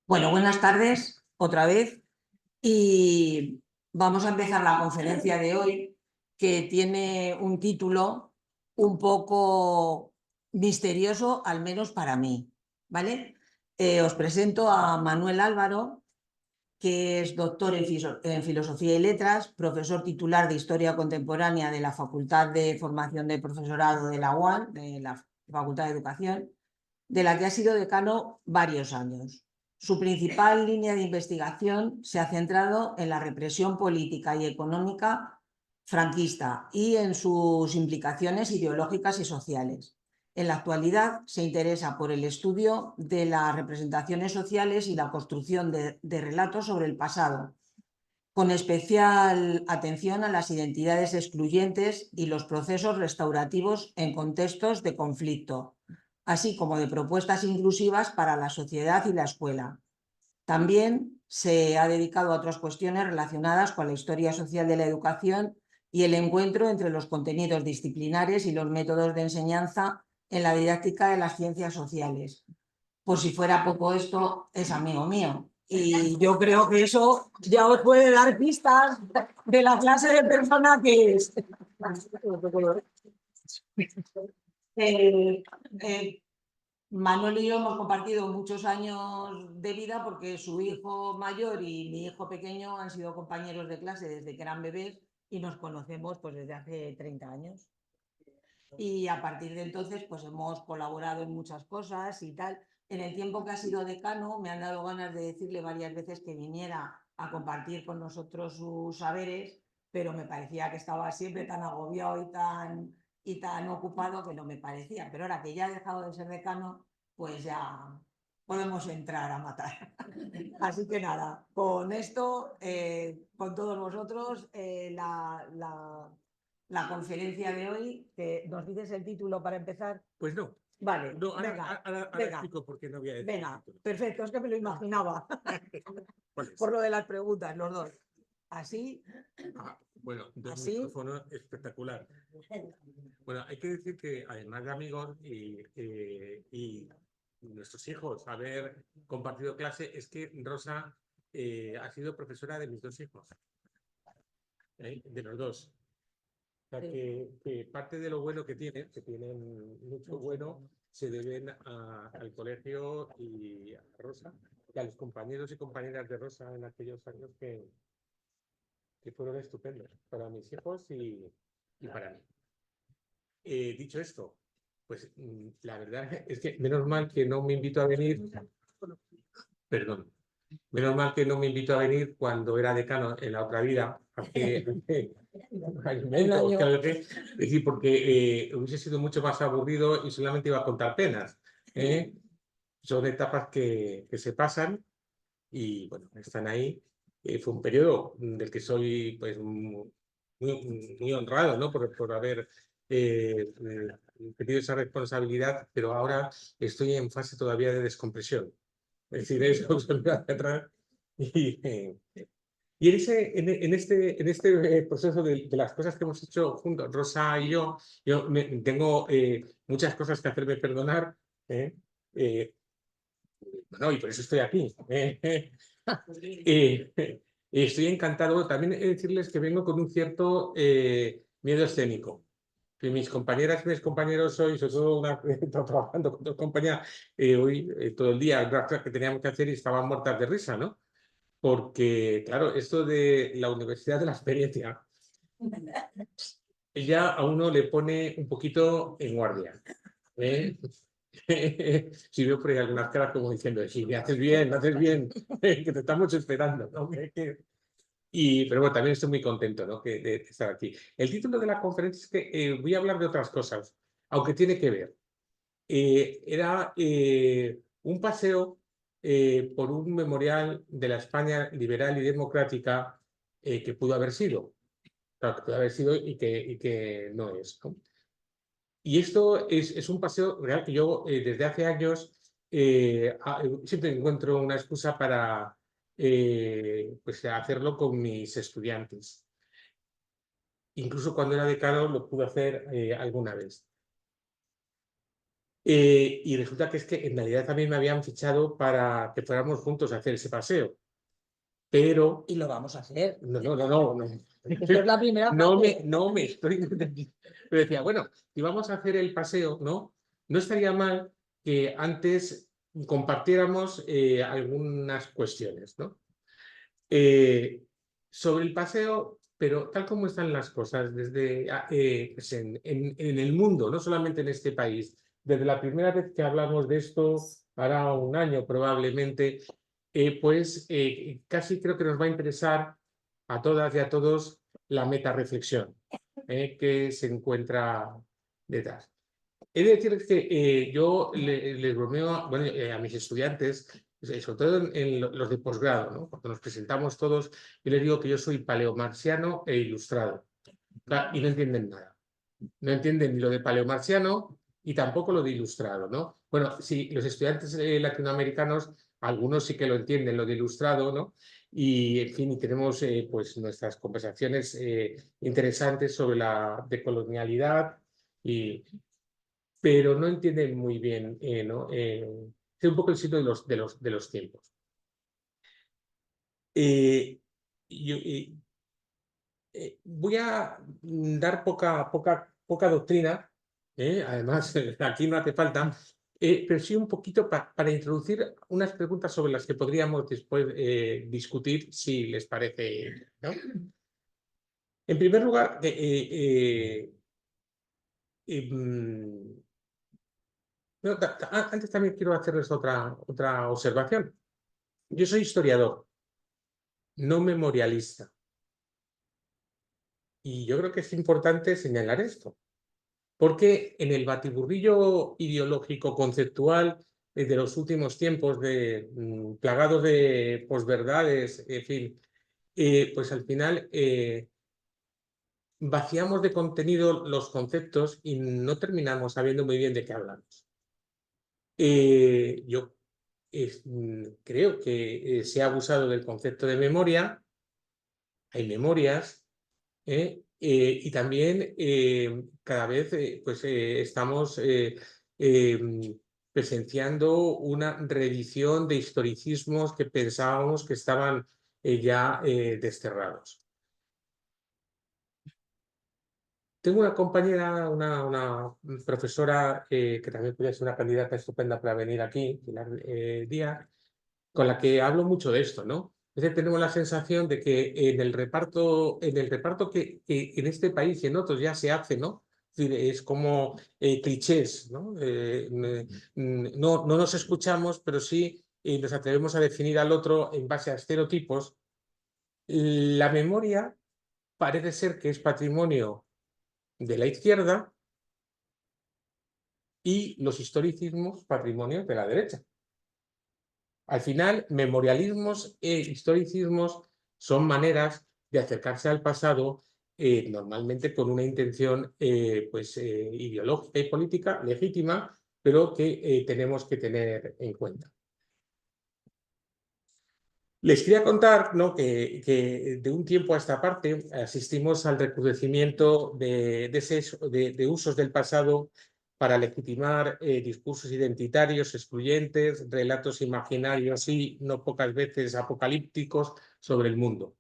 Bueno, buenas tardes otra vez y vamos a empezar la conferencia de hoy que tiene un título un poco misterioso, al menos para mí, ¿vale? Os presento a Manuel Álvaro, que es doctor en Filosofía y Letras, profesor titular de Historia Contemporánea de la Facultad de Formación de Profesorado de la UAN, de la Facultad de Educación, de la que ha sido decano varios años. Su principal línea de investigación se ha centrado en la represión política y económica franquista y en sus implicaciones ideológicas y sociales. En la actualidad se interesa por el estudio de las representaciones sociales y la construcción de relatos sobre el pasado, con especial atención a las identidades excluyentes y los procesos restaurativos en contextos de conflicto, así como de propuestas inclusivas para la sociedad y la escuela. También se ha dedicado a otras cuestiones relacionadas con la historia social de la educación y el encuentro entre los contenidos disciplinares y los métodos de enseñanza en la didáctica de las ciencias sociales. Por si fuera poco, esto es amigo mío. Y yo creo que eso ya os puede dar pistas de la clase de persona que es. Manuel y yo hemos compartido muchos años de vida porque su hijo mayor y mi hijo pequeño han sido compañeros de clase desde que eran bebés y nos conocemos pues desde hace 30 años. Y a partir de entonces pues hemos colaborado en muchas cosas y tal. En el tiempo que ha sido decano me han dado ganas de decirle varias veces que viniera a compartir con nosotros sus saberes, pero me parecía que estaba siempre tan agobiado y tan ocupado que no me parecía. Pero ahora que ya ha dejado de ser decano, pues ya podemos entrar a matar. Así que nada, con esto, con todos vosotros, la conferencia de hoy. ¿Nos dices el título para empezar? Pues no. Vale, No, ahora, venga, ahora venga, explico por qué no voy a decir venga, el título. perfecto, es que me lo imaginaba. ¿Cuál es? Por lo de las preguntas, los dos. Así, Bueno, dos así. micrófonos espectacular. Bueno, hay que decir que además de amigos y nuestros hijos haber compartido clase, es que Rosa ha sido profesora de mis dos hijos, de los dos. O sea, que parte de lo bueno que tienen mucho bueno, se deben al colegio y a Rosa, y a los compañeros y compañeras de Rosa en aquellos años que fueron estupendos para mis hijos y para mí. Dicho esto, pues la verdad es que menos mal que no me invito a venir, perdón, menos mal que no me invito a venir cuando era decano en la otra vida, hace un año y medio, es decir, porque hubiese sido mucho más aburrido y solamente iba a contar penas. Son etapas que se pasan y bueno, están ahí. Fue un periodo del que soy pues muy honrado, ¿no? por haber tenido esa responsabilidad, pero ahora estoy en fase todavía de descompresión. Es decir, eso volver hacia atrás y en este proceso de las cosas que hemos hecho juntos, Rosa y yo tengo muchas cosas que hacerme perdonar, bueno, y por eso estoy aquí. Estoy encantado. También he de decirles que vengo con un cierto miedo escénico. Que mis compañeras y mis compañeros hoy, sobre todo trabajando con dos compañeras, hoy todo el día, las cosas que teníamos que hacer y estaban muertas de risa, ¿no? Porque, claro, esto de la universidad de la experiencia, ya a uno le pone un poquito en guardia. Si veo por ahí algunas caras como diciendo, sí, me haces bien, que te estamos esperando, ¿no? Pero bueno, también estoy muy contento, ¿no? de estar aquí. El título de la conferencia es que voy a hablar de otras cosas, aunque tiene que ver. Era un paseo por un memorial de la España liberal y democrática que pudo haber sido. Claro, que pudo haber sido y que no es, ¿no? Y esto es un paseo real que yo desde hace años siempre encuentro una excusa para pues hacerlo con mis estudiantes. Incluso cuando era decano lo pude hacer alguna vez. Y resulta que es que en realidad también me habían fichado para que fuéramos juntos a hacer ese paseo. Pero Y lo vamos a hacer. no. Esto es la primera fase. No me estoy entendiendo. Pero decía, bueno, si vamos a hacer el paseo, ¿no? No estaría mal que antes compartiéramos algunas cuestiones, ¿no? Sobre el paseo, pero tal como están las cosas desde pues en el mundo, no solamente en este país, desde la primera vez que hablamos de esto, hará un año probablemente, pues casi creo que nos va a interesar a todas y a todos la metarreflexión que se encuentra detrás. He de decir que yo les bromeo bueno, a mis estudiantes, sobre todo en los de posgrado, ¿no? Cuando nos presentamos todos, yo les digo que yo soy paleomarciano e ilustrado. Y no entienden nada. No entienden ni lo de paleomarciano y tampoco lo de ilustrado, ¿no? Bueno, sí, los estudiantes latinoamericanos, algunos sí que lo entienden, lo de ilustrado, ¿no? Y, en fin, y tenemos pues nuestras conversaciones interesantes sobre la decolonialidad y, pero no entienden muy bien, ¿no? Es un poco el sitio de los tiempos. Yo, voy a dar poca doctrina, además aquí no hace falta, pero sí un poquito para introducir unas preguntas sobre las que podríamos después discutir si les parece, ¿no? En primer lugar, mm, no, antes también quiero hacerles otra observación. Yo soy historiador, no memorialista. Y yo creo que es importante señalar esto, porque en el batiburrillo ideológico conceptual de los últimos tiempos, plagados de posverdades, en fin, pues al final vaciamos de contenido los conceptos y no terminamos sabiendo muy bien de qué hablamos. Yo creo que se ha abusado del concepto de memoria, hay memorias, y también cada vez pues, estamos presenciando una reedición de historicismos que pensábamos que estaban ya desterrados. Tengo una compañera, una profesora que también puede ser una candidata estupenda para venir aquí, Pilar Díaz, con la que hablo mucho de esto, ¿no? Es decir, tenemos la sensación de que en el reparto que en este país y en otros ya se hace, ¿no? Es decir, es como clichés, ¿no? No nos escuchamos, pero sí nos atrevemos a definir al otro en base a estereotipos. La memoria parece ser que es patrimonio de la izquierda y los historicismos patrimonio de la derecha. Al final, memorialismos e historicismos son maneras de acercarse al pasado, normalmente con una intención pues, ideológica y política legítima, pero que tenemos que tener en cuenta. Les quería contar, ¿no? que de un tiempo a esta parte asistimos al recrudecimiento de usos del pasado para legitimar discursos identitarios, excluyentes, relatos imaginarios y no pocas veces apocalípticos sobre el mundo.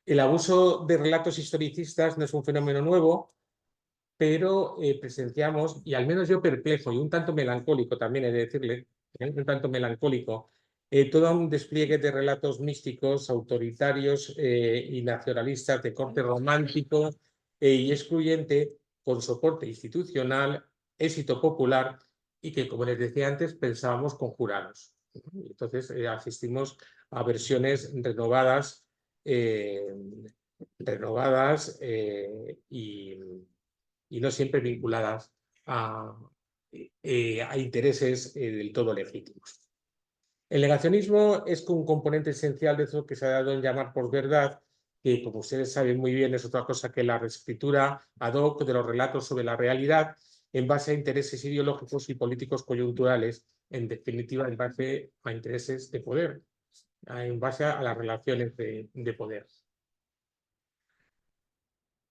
El abuso de relatos historicistas no es un fenómeno nuevo, pero presenciamos, y al menos yo perplejo y un tanto melancólico también he de decirle, un tanto melancólico, todo un despliegue de relatos místicos, autoritarios y nacionalistas de corte romántico y excluyente, con soporte institucional, éxito popular y que, como les decía antes, pensábamos conjurados. Entonces asistimos a versiones renovadas y no siempre vinculadas a intereses del todo legítimos. El negacionismo es un componente esencial de eso que se ha dado en llamar posverdad, que como ustedes saben muy bien es otra cosa que la reescritura ad hoc de los relatos sobre la realidad en base a intereses ideológicos y políticos coyunturales, en definitiva en base a intereses de poder, en base a las relaciones de poder.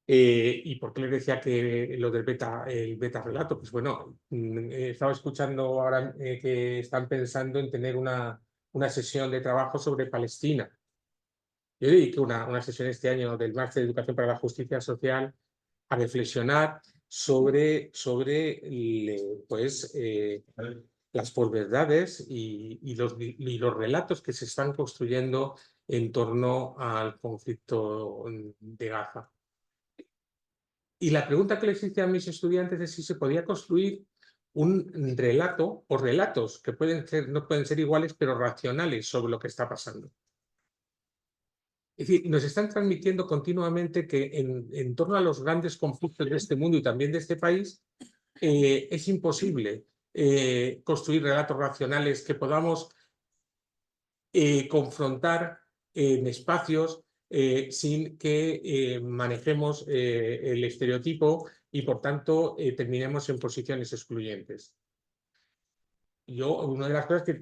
¿Y por qué les decía que lo del el beta relato? Pues bueno, estaba escuchando ahora que están pensando en tener una sesión de trabajo sobre Palestina. Yo dediqué una sesión este año del Máster de Educación para la Justicia Social a reflexionar sobre pues, las posverdades y los relatos que se están construyendo en torno al conflicto de Gaza. Y la pregunta que les hice a mis estudiantes es si se podía construir un relato o relatos que no pueden ser iguales, pero racionales sobre lo que está pasando. Es decir, nos están transmitiendo continuamente que en torno a los grandes conflictos de este mundo y también de este país, es imposible construir relatos racionales que podamos confrontar en espacios sin que manejemos el estereotipo y, por tanto, terminemos en posiciones excluyentes. Yo, una de las cosas que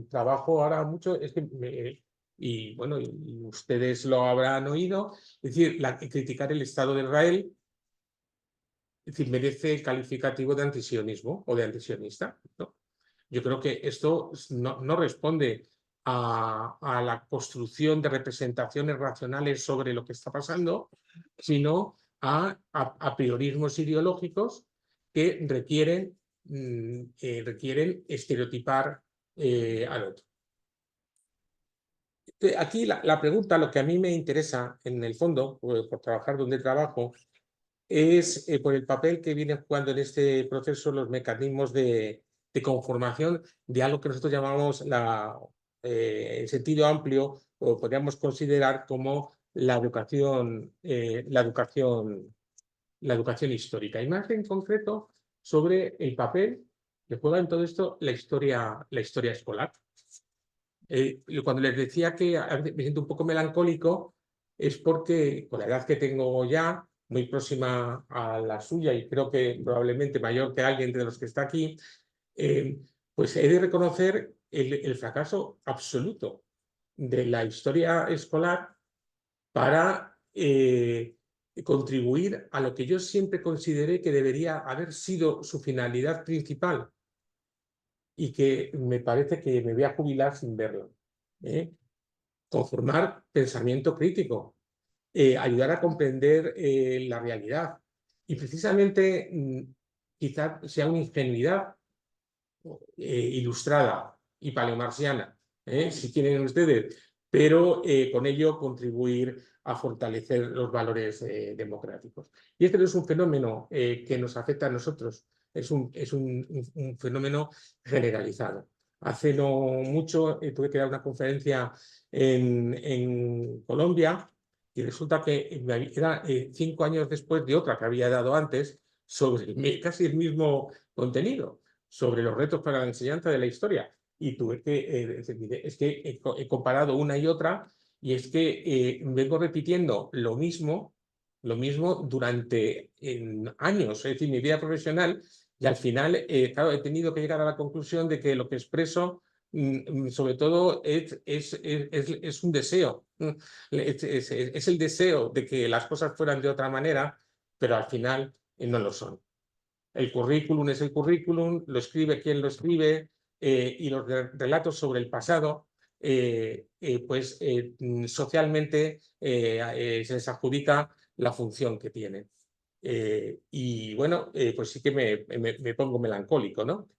trabajo ahora mucho es que, y bueno, y ustedes lo habrán oído, es decir, criticar el Estado de Israel, es decir, merece el calificativo de antisionismo o de antisionista, ¿no? Yo creo que esto no responde a la construcción de representaciones racionales sobre lo que está pasando, sino a priorismos ideológicos que requieren estereotipar al otro. Aquí la pregunta, lo que a mí me interesa en el fondo, por trabajar donde trabajo, es por el papel que vienen jugando en este proceso los mecanismos de conformación de algo que nosotros llamamos en sentido amplio, o podríamos considerar como la educación histórica. Y más en concreto sobre el papel que juega en todo esto la historia escolar. Cuando les decía que a veces me siento un poco melancólico, es porque con la edad que tengo ya, muy próxima a la suya y creo que probablemente mayor que alguien de los que está aquí, pues he de reconocer el fracaso absoluto de la historia escolar para contribuir a lo que yo siempre consideré que debería haber sido su finalidad principal y que me parece que me voy a jubilar sin verlo. Conformar pensamiento crítico, ayudar a comprender la realidad. Y precisamente quizá sea una ingenuidad ilustrada y paleomarxiana, si quieren ustedes, pero con ello contribuir a fortalecer los valores democráticos. Y este no es un fenómeno que nos afecta a nosotros, es un fenómeno generalizado. Hace no mucho tuve que dar una conferencia en Colombia y resulta que era 5 años después de otra que había dado antes sobre casi el mismo contenido, sobre los retos para la enseñanza de la historia. Y tuve que decir, es que he comparado una y otra y es que vengo repitiendo lo mismo durante años, es decir, mi vida profesional, y al final, claro, he tenido que llegar a la conclusión de que lo que expreso sobre todo es un deseo, es el deseo de que las cosas fueran de otra manera, pero al final no lo son. El currículum es el currículum, lo escribe quien lo escribe, y los relatos sobre el pasado, pues socialmente se les adjudica la función que tienen. Y bueno, pues sí que me pongo melancólico, ¿no?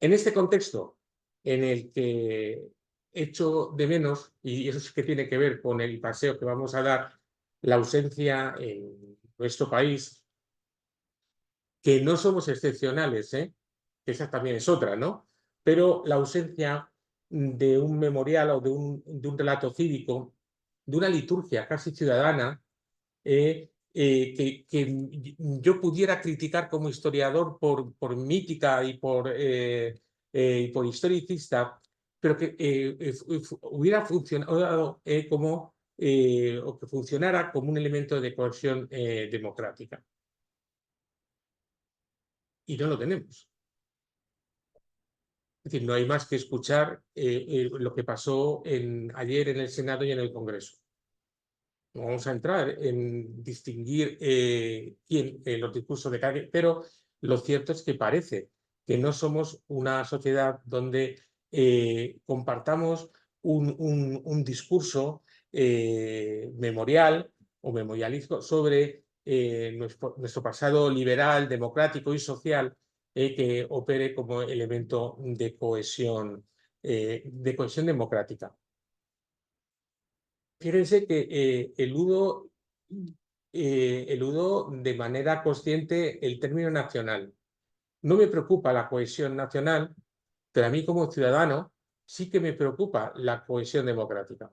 En este contexto en el que echo de menos, y eso sí que tiene que ver con el paseo que vamos a dar, la ausencia en nuestro país, que no somos excepcionales, esa también es otra, ¿no? Pero la ausencia de un memorial o de un relato cívico, de una liturgia casi ciudadana, que yo pudiera criticar como historiador por mítica y por historicista, pero que hubiera funcionado o que funcionara como un elemento de cohesión democrática. Y no lo tenemos. Es decir, no hay más que escuchar lo que pasó ayer en el Senado y en el Congreso. No vamos a entrar en distinguir los discursos de cada quien, pero lo cierto es que parece que no somos una sociedad donde compartamos un discurso memorial o memorialístico sobre nuestro pasado liberal, democrático y social que opere como elemento de cohesión democrática. Fíjense que eludo de manera consciente el término nacional. No me preocupa la cohesión nacional, pero a mí como ciudadano sí que me preocupa la cohesión democrática.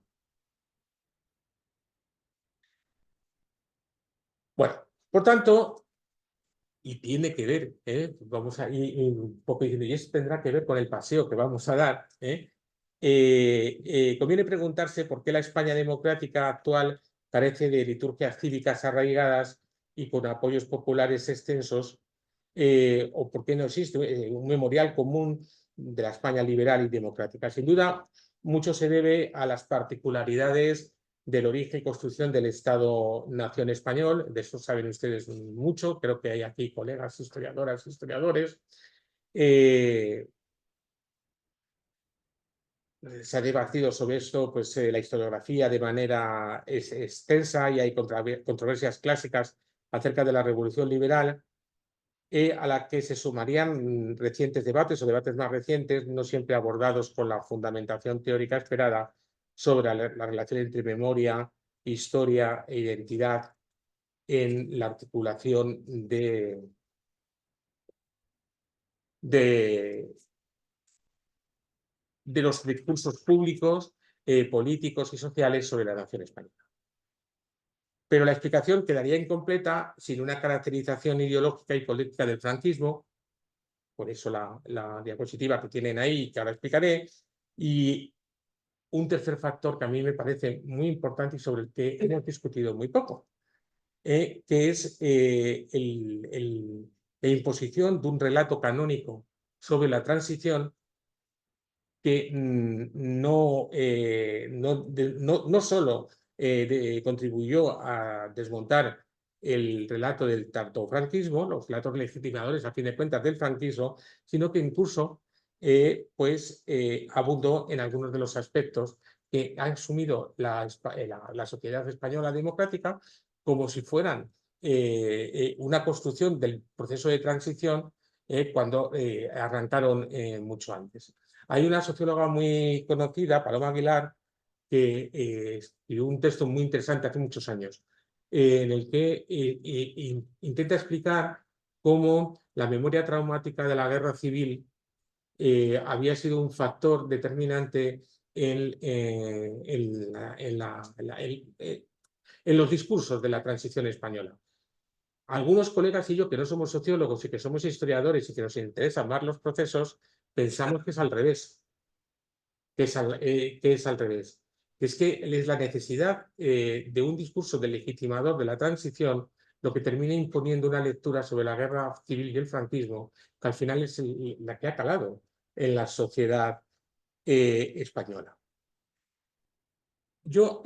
Bueno, por tanto, y tiene que ver, vamos a ir un poco diciendo, y eso tendrá que ver con el paseo que vamos a dar, conviene preguntarse por qué la España democrática actual carece de liturgias cívicas arraigadas y con apoyos populares extensos, o por qué no existe un memorial común de la España liberal y democrática. Sin duda, mucho se debe a las particularidades del origen y construcción del Estado-Nación español. De eso saben ustedes mucho. Creo que hay aquí colegas historiadoras y historiadores. Se ha debatido sobre esto pues, la historiografía de manera extensa y hay controversias clásicas acerca de la Revolución Liberal, a la que se sumarían recientes debates o debates más recientes, no siempre abordados con la fundamentación teórica esperada sobre la relación entre memoria, historia e identidad en la articulación de los discursos públicos, políticos y sociales sobre la nación española. Pero la explicación quedaría incompleta sin una caracterización ideológica y política del franquismo, por eso la diapositiva que tienen ahí, que ahora explicaré, y un tercer factor que a mí me parece muy importante y sobre el que hemos discutido muy poco, que es la imposición de un relato canónico sobre la transición que no solo contribuyó a desmontar el relato del tardofranquismo, los relatos legitimadores a fin de cuentas del franquismo, sino que incluso abundó en algunos de los aspectos que ha asumido la sociedad española democrática como si fueran una construcción del proceso de transición cuando arrancaron mucho antes. Hay una socióloga muy conocida, Paloma Aguilar, que escribió un texto muy interesante hace muchos años, en el que intenta explicar cómo la memoria traumática de la guerra civil había sido un factor determinante en los discursos de la transición española. Algunos colegas y yo, que no somos sociólogos y que somos historiadores y que nos interesan más los procesos, pensamos que es al revés. Que es al revés. Es que es la necesidad de un discurso del legitimador de la transición lo que termina imponiendo una lectura sobre la guerra civil y el franquismo, que al final es la que ha calado en la sociedad española. Yo,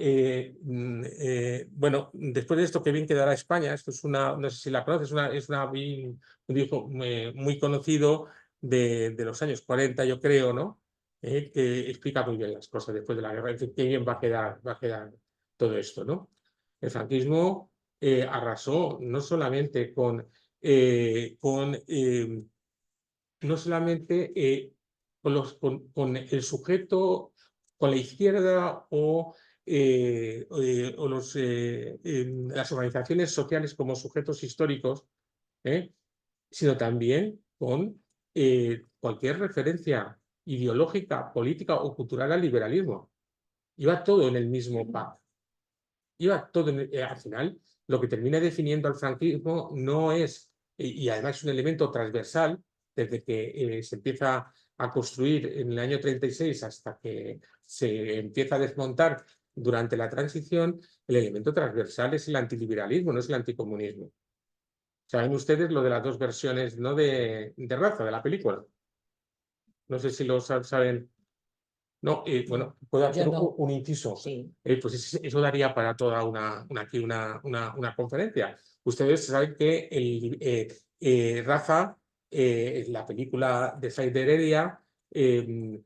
bueno, después de esto, qué bien quedará España. Esto es no sé si la conoces, un dibujo muy conocido de los años 40, yo creo, ¿no? Que explica muy bien las cosas después de la guerra. Qué bien va a quedar todo esto, ¿no? El franquismo arrasó no solamente no solamente con el sujeto, con la izquierda o las organizaciones sociales como sujetos históricos, sino también con cualquier referencia ideológica, política o cultural al liberalismo. Iba todo en el mismo pack. Iba todo al final, lo que termina definiendo al franquismo no es, y además es un elemento transversal, desde que se empieza a construir en el año 36 hasta que se empieza a desmontar durante la transición, el elemento transversal es el antiliberalismo, no es el anticomunismo. Saben ustedes lo de las dos versiones, ¿no? de raza de la película. No sé si lo saben. No, bueno, puedo hacer Yo no. un inciso. Sí. Pues eso daría para toda una conferencia. Ustedes saben que Rafa, la película de Said Heredia, el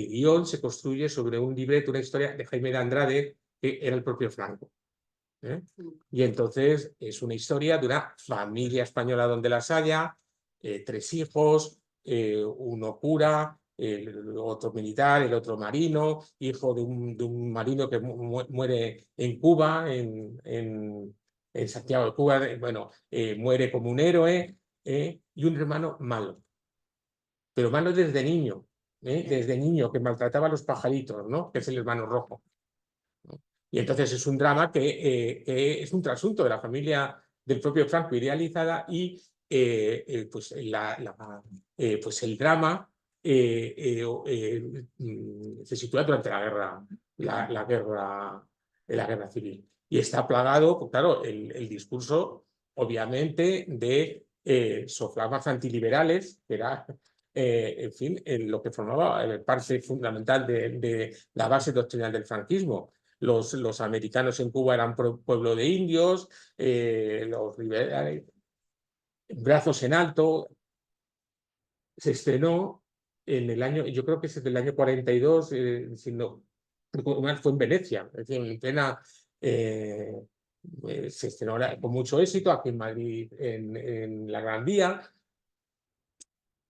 guión se construye sobre un libreto, una historia de Jaime de Andrade, que era el propio Franco. Y entonces es una historia de una familia española donde las haya, 3 hijos, uno cura, el otro militar, el otro marino, hijo de un marino que muere en Cuba, en Santiago de Cuba, bueno, muere como un héroe, y un hermano malo, pero malo desde niño, que maltrataba a los pajaritos, ¿no? Que es el hermano rojo. Y entonces es un drama que es un trasunto de la familia del propio Franco idealizada y pues, pues el drama se sitúa durante la guerra civil. Y está plagado, pues, claro, el discurso, obviamente, de soflamas antiliberales, que era, en fin, lo que formaba parte fundamental de la base doctrinal del franquismo. Los americanos en Cuba eran pueblo de indios, los brazos en alto. Se estrenó en el año, yo creo que es del año 42, fue en Venecia, es decir, en plena. Se estrenó con mucho éxito aquí en Madrid, en la Gran Vía.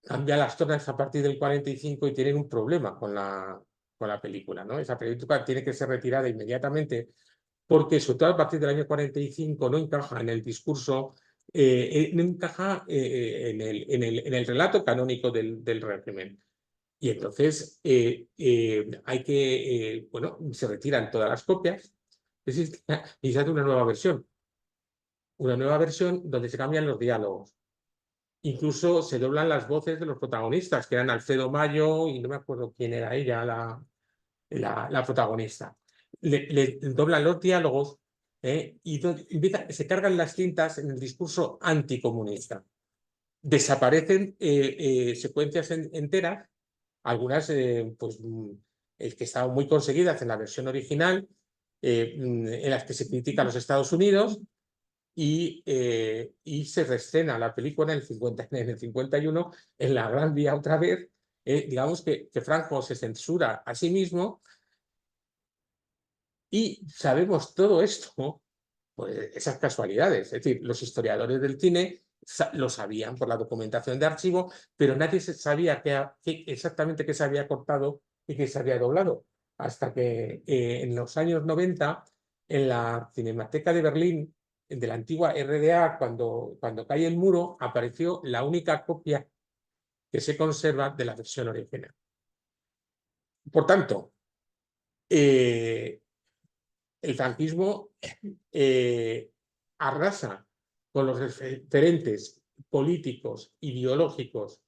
Cambia las tornas a partir del 45 y tienen un problema con la película, ¿no? Esa película tiene que ser retirada inmediatamente porque, sobre todo a partir del año 45, no encaja en el discurso, no encaja en el relato canónico del régimen. Y entonces bueno, se retiran todas las copias y se hace una nueva versión donde se cambian los diálogos. Incluso se doblan las voces de los protagonistas, que eran Alfredo Mayo y no me acuerdo quién era ella, la protagonista. Le doblan los diálogos y se cargan las cintas en el discurso anticomunista. Desaparecen secuencias enteras, algunas pues, que estaban muy conseguidas en la versión original, en las que se critica a los Estados Unidos, y se reescena la película en el 51 en la Gran Vía otra vez. Digamos que Franco se censura a sí mismo. Y sabemos todo esto, pues esas casualidades. Es decir, los historiadores del cine lo sabían por la documentación de archivo, pero nadie sabía exactamente qué se había cortado y qué se había doblado. Hasta que en los años 90, en la Cinemateca de Berlín, de la antigua RDA, cuando cae el muro, apareció la única copia que se conserva de la versión original. Por tanto, el franquismo arrasa con los referentes políticos, ideológicos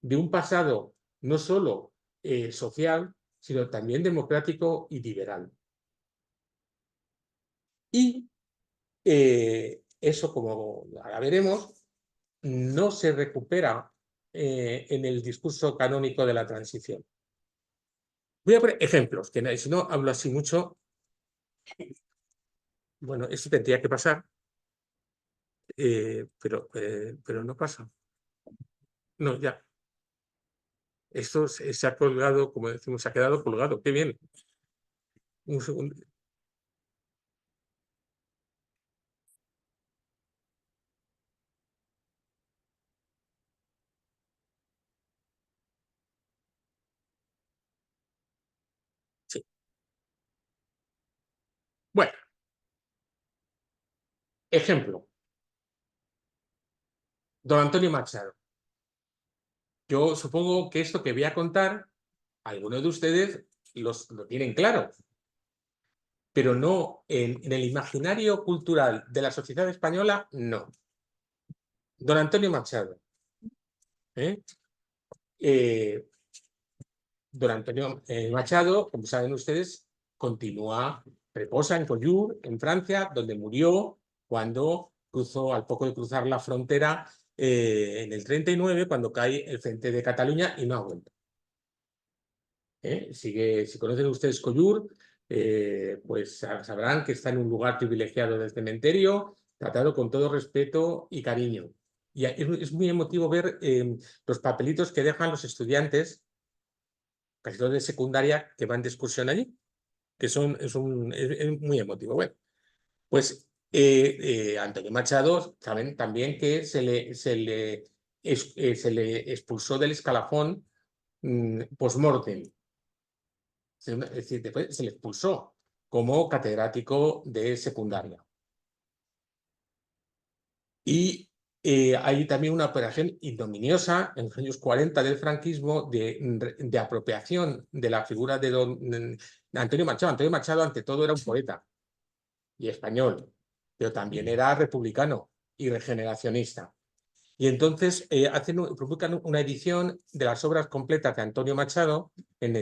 de un pasado no solo social, sino también democrático y liberal. Y eso, como ahora veremos, no se recupera en el discurso canónico de la transición. Voy a poner ejemplos, que si no hablo así mucho. Bueno, esto tendría que pasar, pero no pasa. No, ya. Esto se ha colgado, como decimos, se ha quedado colgado. ¡Qué bien! Un segundo. Sí. Bueno, ejemplo. Don Antonio Machado. Yo supongo que esto que voy a contar, algunos de ustedes lo tienen claro, pero no en el imaginario cultural de la sociedad española, no. Don Antonio Machado. Don Antonio Machado, como saben ustedes, reposa en Collioure, en Francia, donde murió cuando cruzó, al poco de cruzar la frontera, en el 39, cuando cae el Frente de Cataluña, y no ha vuelto. Si conocen ustedes Collur, pues sabrán que está en un lugar privilegiado del cementerio, tratado con todo respeto y cariño. Y es muy emotivo ver los papelitos que dejan los estudiantes, casi todos de secundaria, que van de excursión allí, que es muy emotivo. Bueno, pues Antonio Machado, saben también que se le expulsó del escalafón post-mortem. Es decir, después se le expulsó como catedrático de secundaria. Y hay también una operación ignominiosa en los años 40 del franquismo de apropiación de la figura de Antonio Machado. Antonio Machado, ante todo, era un poeta y español, pero también era republicano y regeneracionista. Y entonces publican una edición de las obras completas de Antonio Machado en la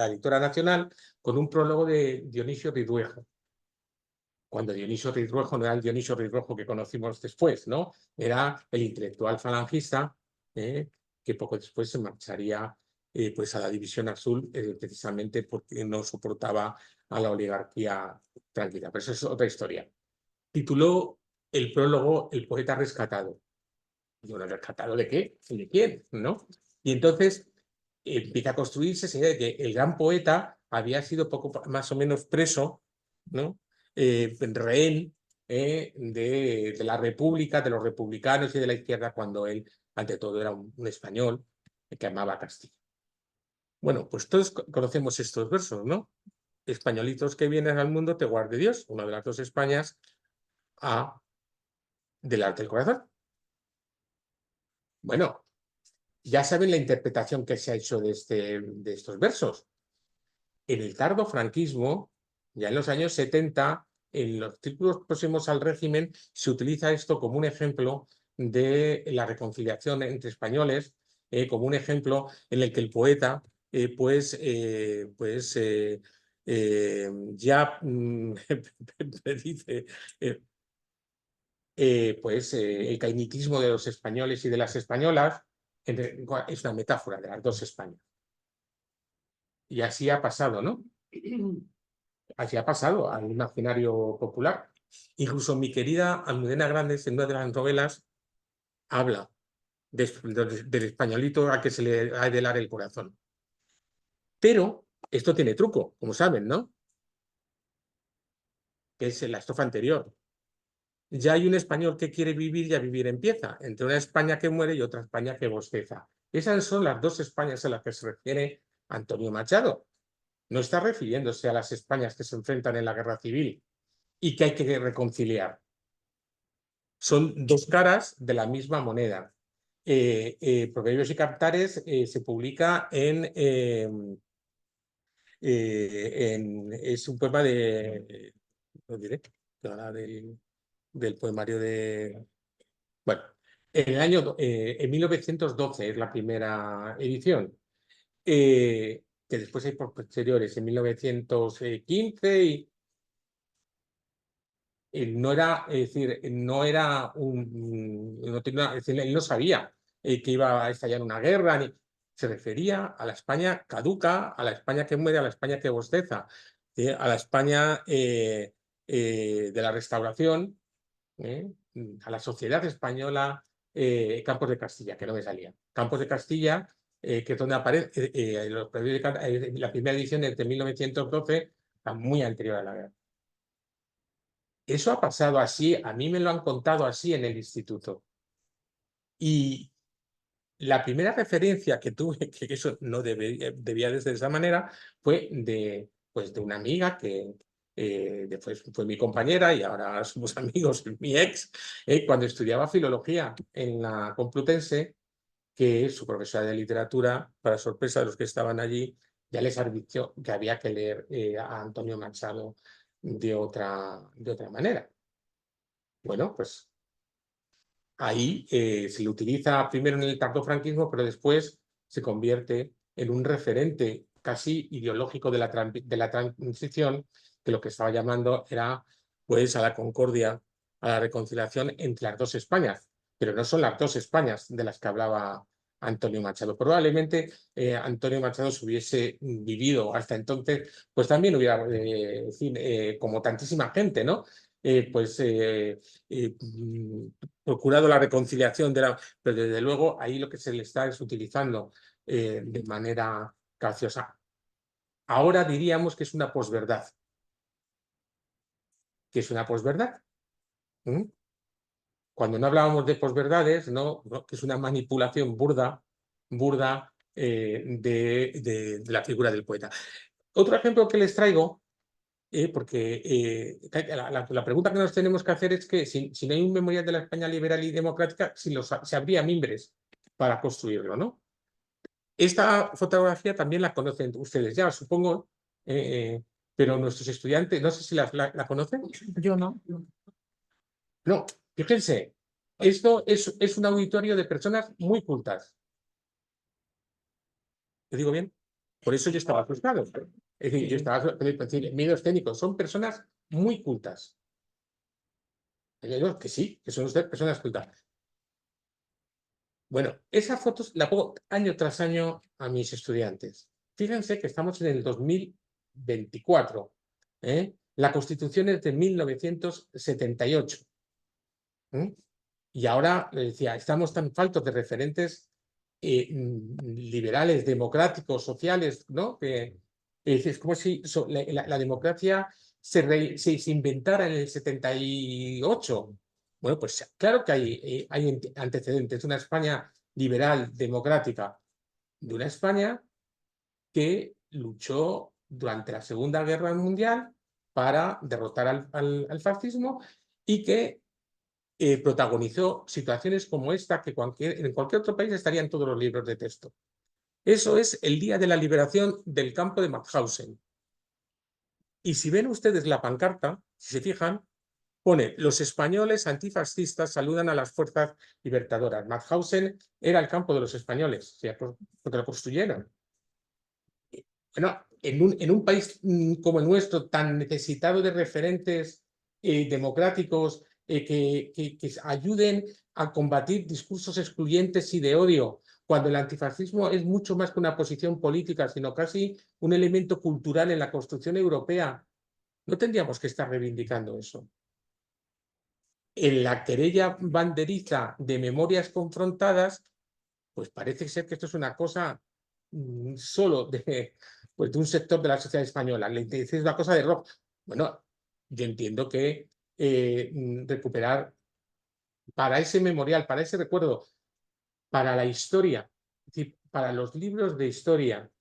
editora nacional, con un prólogo de Dionisio Ridruejo. Cuando Dionisio Ridruejo no era el Dionisio Ridruejo que conocimos después, ¿no? Era el intelectual falangista que poco después se marcharía pues a la División Azul, precisamente porque no soportaba a la oligarquía tranquila. Pero eso es otra historia. Tituló el prólogo El poeta rescatado. Y bueno, ¿rescatado de qué? ¿De quién? ¿No? Y entonces empieza a construirse esa idea de que el gran poeta había sido poco más o menos preso, ¿no? Rehén de la República, de los republicanos y de la izquierda, cuando él, ante todo, era un español que amaba a Castilla. Bueno, pues todos conocemos estos versos, ¿no? Españolitos que vienen al mundo, te guarde Dios, una de las dos Españas del arte del corazón. Bueno, ya saben la interpretación que se ha hecho de estos versos. En el tardo franquismo, ya en los años 70, en los círculos próximos al régimen, se utiliza esto como un ejemplo de la reconciliación entre españoles, como un ejemplo en el que el poeta, ya predice el cainitismo de los españoles y de las españolas. Es una metáfora de las dos Españas. Y así ha pasado, ¿no? Así ha pasado al imaginario popular. Incluso mi querida Almudena Grandes, en una de las novelas, habla del españolito a que se le ha de helar el corazón. Pero esto tiene truco, como saben, ¿no? Que es la estrofa anterior. Ya hay un español que quiere vivir y a vivir empieza, entre una España que muere y otra España que bosteza. Esas son las dos Españas a las que se refiere Antonio Machado. No está refiriéndose a las Españas que se enfrentan en la guerra civil y que hay que reconciliar. Son dos caras de la misma moneda. Proverbios y Cantares se publica es un poema no diré, del poemario de... Bueno, en 1912 es la primera edición, que después hay posteriores, en 1915 no era, es decir, no era es decir, él no sabía que iba a estallar una guerra, se refería a la España caduca, a la España que muere, a la España que bosteza, a la España de la Restauración, a la sociedad española, Campos de Castilla, que no me salía. Campos de Castilla, que es donde aparece la primera edición de 1912, está muy anterior a la guerra. Eso ha pasado así, a mí me lo han contado así en el instituto. Y la primera referencia que tuve, que eso no debía de ser de esa manera, fue de una amiga que después fue mi compañera y ahora somos amigos, mi ex, cuando estudiaba filología en la Complutense, que su profesora de literatura, para sorpresa de los que estaban allí, ya les advirtió que había que leer a Antonio Machado de otra manera. Bueno, pues ahí se le utiliza primero en el tardofranquismo, pero después se convierte en un referente casi ideológico de la transición, que lo que estaba llamando era pues a la concordia, a la reconciliación entre las dos Españas. Pero no son las dos Españas de las que hablaba Antonio Machado. Probablemente Antonio Machado, si hubiese vivido hasta entonces, pues también hubiera, en fin, como tantísima gente, ¿no? Procurado la reconciliación pero desde luego ahí lo que se le está es utilizando de manera graciosa. Ahora diríamos que es una posverdad. ¿Qué es una posverdad? ¿Mm? Cuando no hablábamos de posverdades, ¿no? Que es una manipulación burda de la figura del poeta. Otro ejemplo que les traigo, porque la pregunta que nos tenemos que hacer es que si no hay un memorial de la España liberal y democrática, si habría mimbres para construirlo, ¿no? Esta fotografía también la conocen ustedes ya, supongo, pero nuestros estudiantes, no sé si la conocen. Yo no. No, fíjense, esto es un auditorio de personas muy cultas. ¿Te digo bien? Por eso yo estaba frustrado. Es decir, yo estaba miedos técnicos. Son personas muy cultas. Que sí, que son personas cultas. Bueno, esas fotos la pongo año tras año a mis estudiantes. Fíjense que estamos en el 2024. La Constitución es de 1978. Y ahora, le decía, estamos tan faltos de referentes liberales, democráticos, sociales, ¿no? Es como si la democracia se inventara en el 78. Bueno, pues claro que hay antecedentes de una España liberal, democrática, de una España que luchó durante la Segunda Guerra Mundial para derrotar al fascismo y que protagonizó situaciones como esta que en cualquier otro país estarían en todos los libros de texto. Eso es el día de la liberación del campo de Mauthausen. Y si ven ustedes la pancarta, si se fijan, pone: los españoles antifascistas saludan a las fuerzas libertadoras. Mauthausen era el campo de los españoles, o sea, porque lo construyeron. Bueno, en un país como el nuestro, tan necesitado de referentes democráticos que ayuden a combatir discursos excluyentes y de odio, cuando el antifascismo es mucho más que una posición política, sino casi un elemento cultural en la construcción europea, no tendríamos que estar reivindicando eso. En la querella banderiza de Memorias Confrontadas, pues parece ser que esto es una cosa solo de un sector de la sociedad española. Le dice, es una cosa de rock. Bueno, yo entiendo que recuperar para ese memorial, para ese recuerdo, para la historia, es decir, para los libros de historia,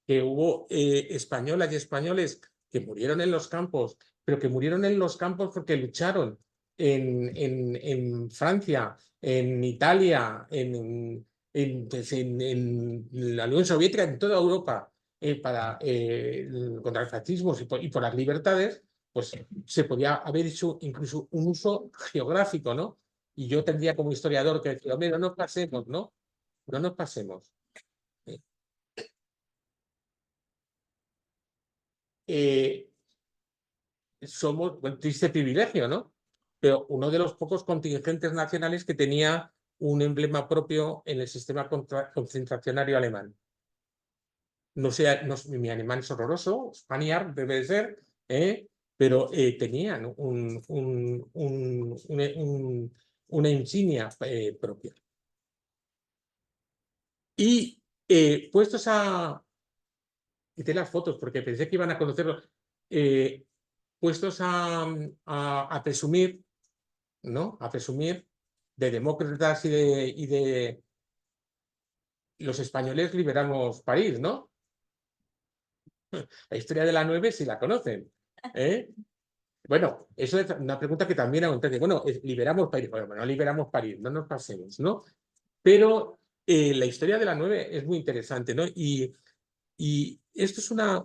que hubo españolas y españoles que murieron en los campos, pero que murieron en los campos porque lucharon en Francia, en Italia, en la Unión Soviética, en toda Europa, contra el fascismo y por las libertades, pues se podía haber hecho incluso un uso geográfico, ¿no? Y yo tendría como historiador que decir, hombre, no nos pasemos, ¿no? No nos pasemos. Somos, bueno, triste privilegio, ¿no? Pero uno de los pocos contingentes nacionales que tenía un emblema propio en el sistema concentracionario alemán. No sé, mi alemán es horroroso, Spaniard debe de ser, pero tenían una insignia propia. Y puestos a... Quité las fotos porque pensé que iban a conocerlo. Puestos a presumir, ¿no? A presumir de demócratas y de los españoles liberamos París, ¿no? La historia de la 9 si la conocen. Bueno, eso es una pregunta que también hago. Entonces, bueno, liberamos París. Bueno, no liberamos París, no nos pasemos, ¿no? Pero la historia de la 9 es muy interesante, ¿no? Y esto es una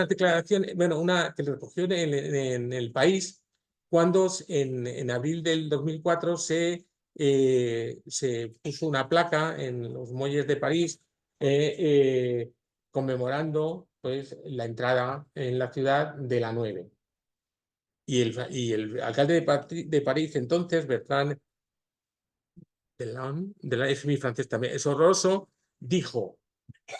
declaración, bueno, que se recogió en El País cuando en abril del 2004 se puso una placa en los muelles de París conmemorando pues, la entrada en la ciudad de la 9. Y el alcalde de París entonces, Bertrand Delanoë, es mi francés también, es horroroso, dijo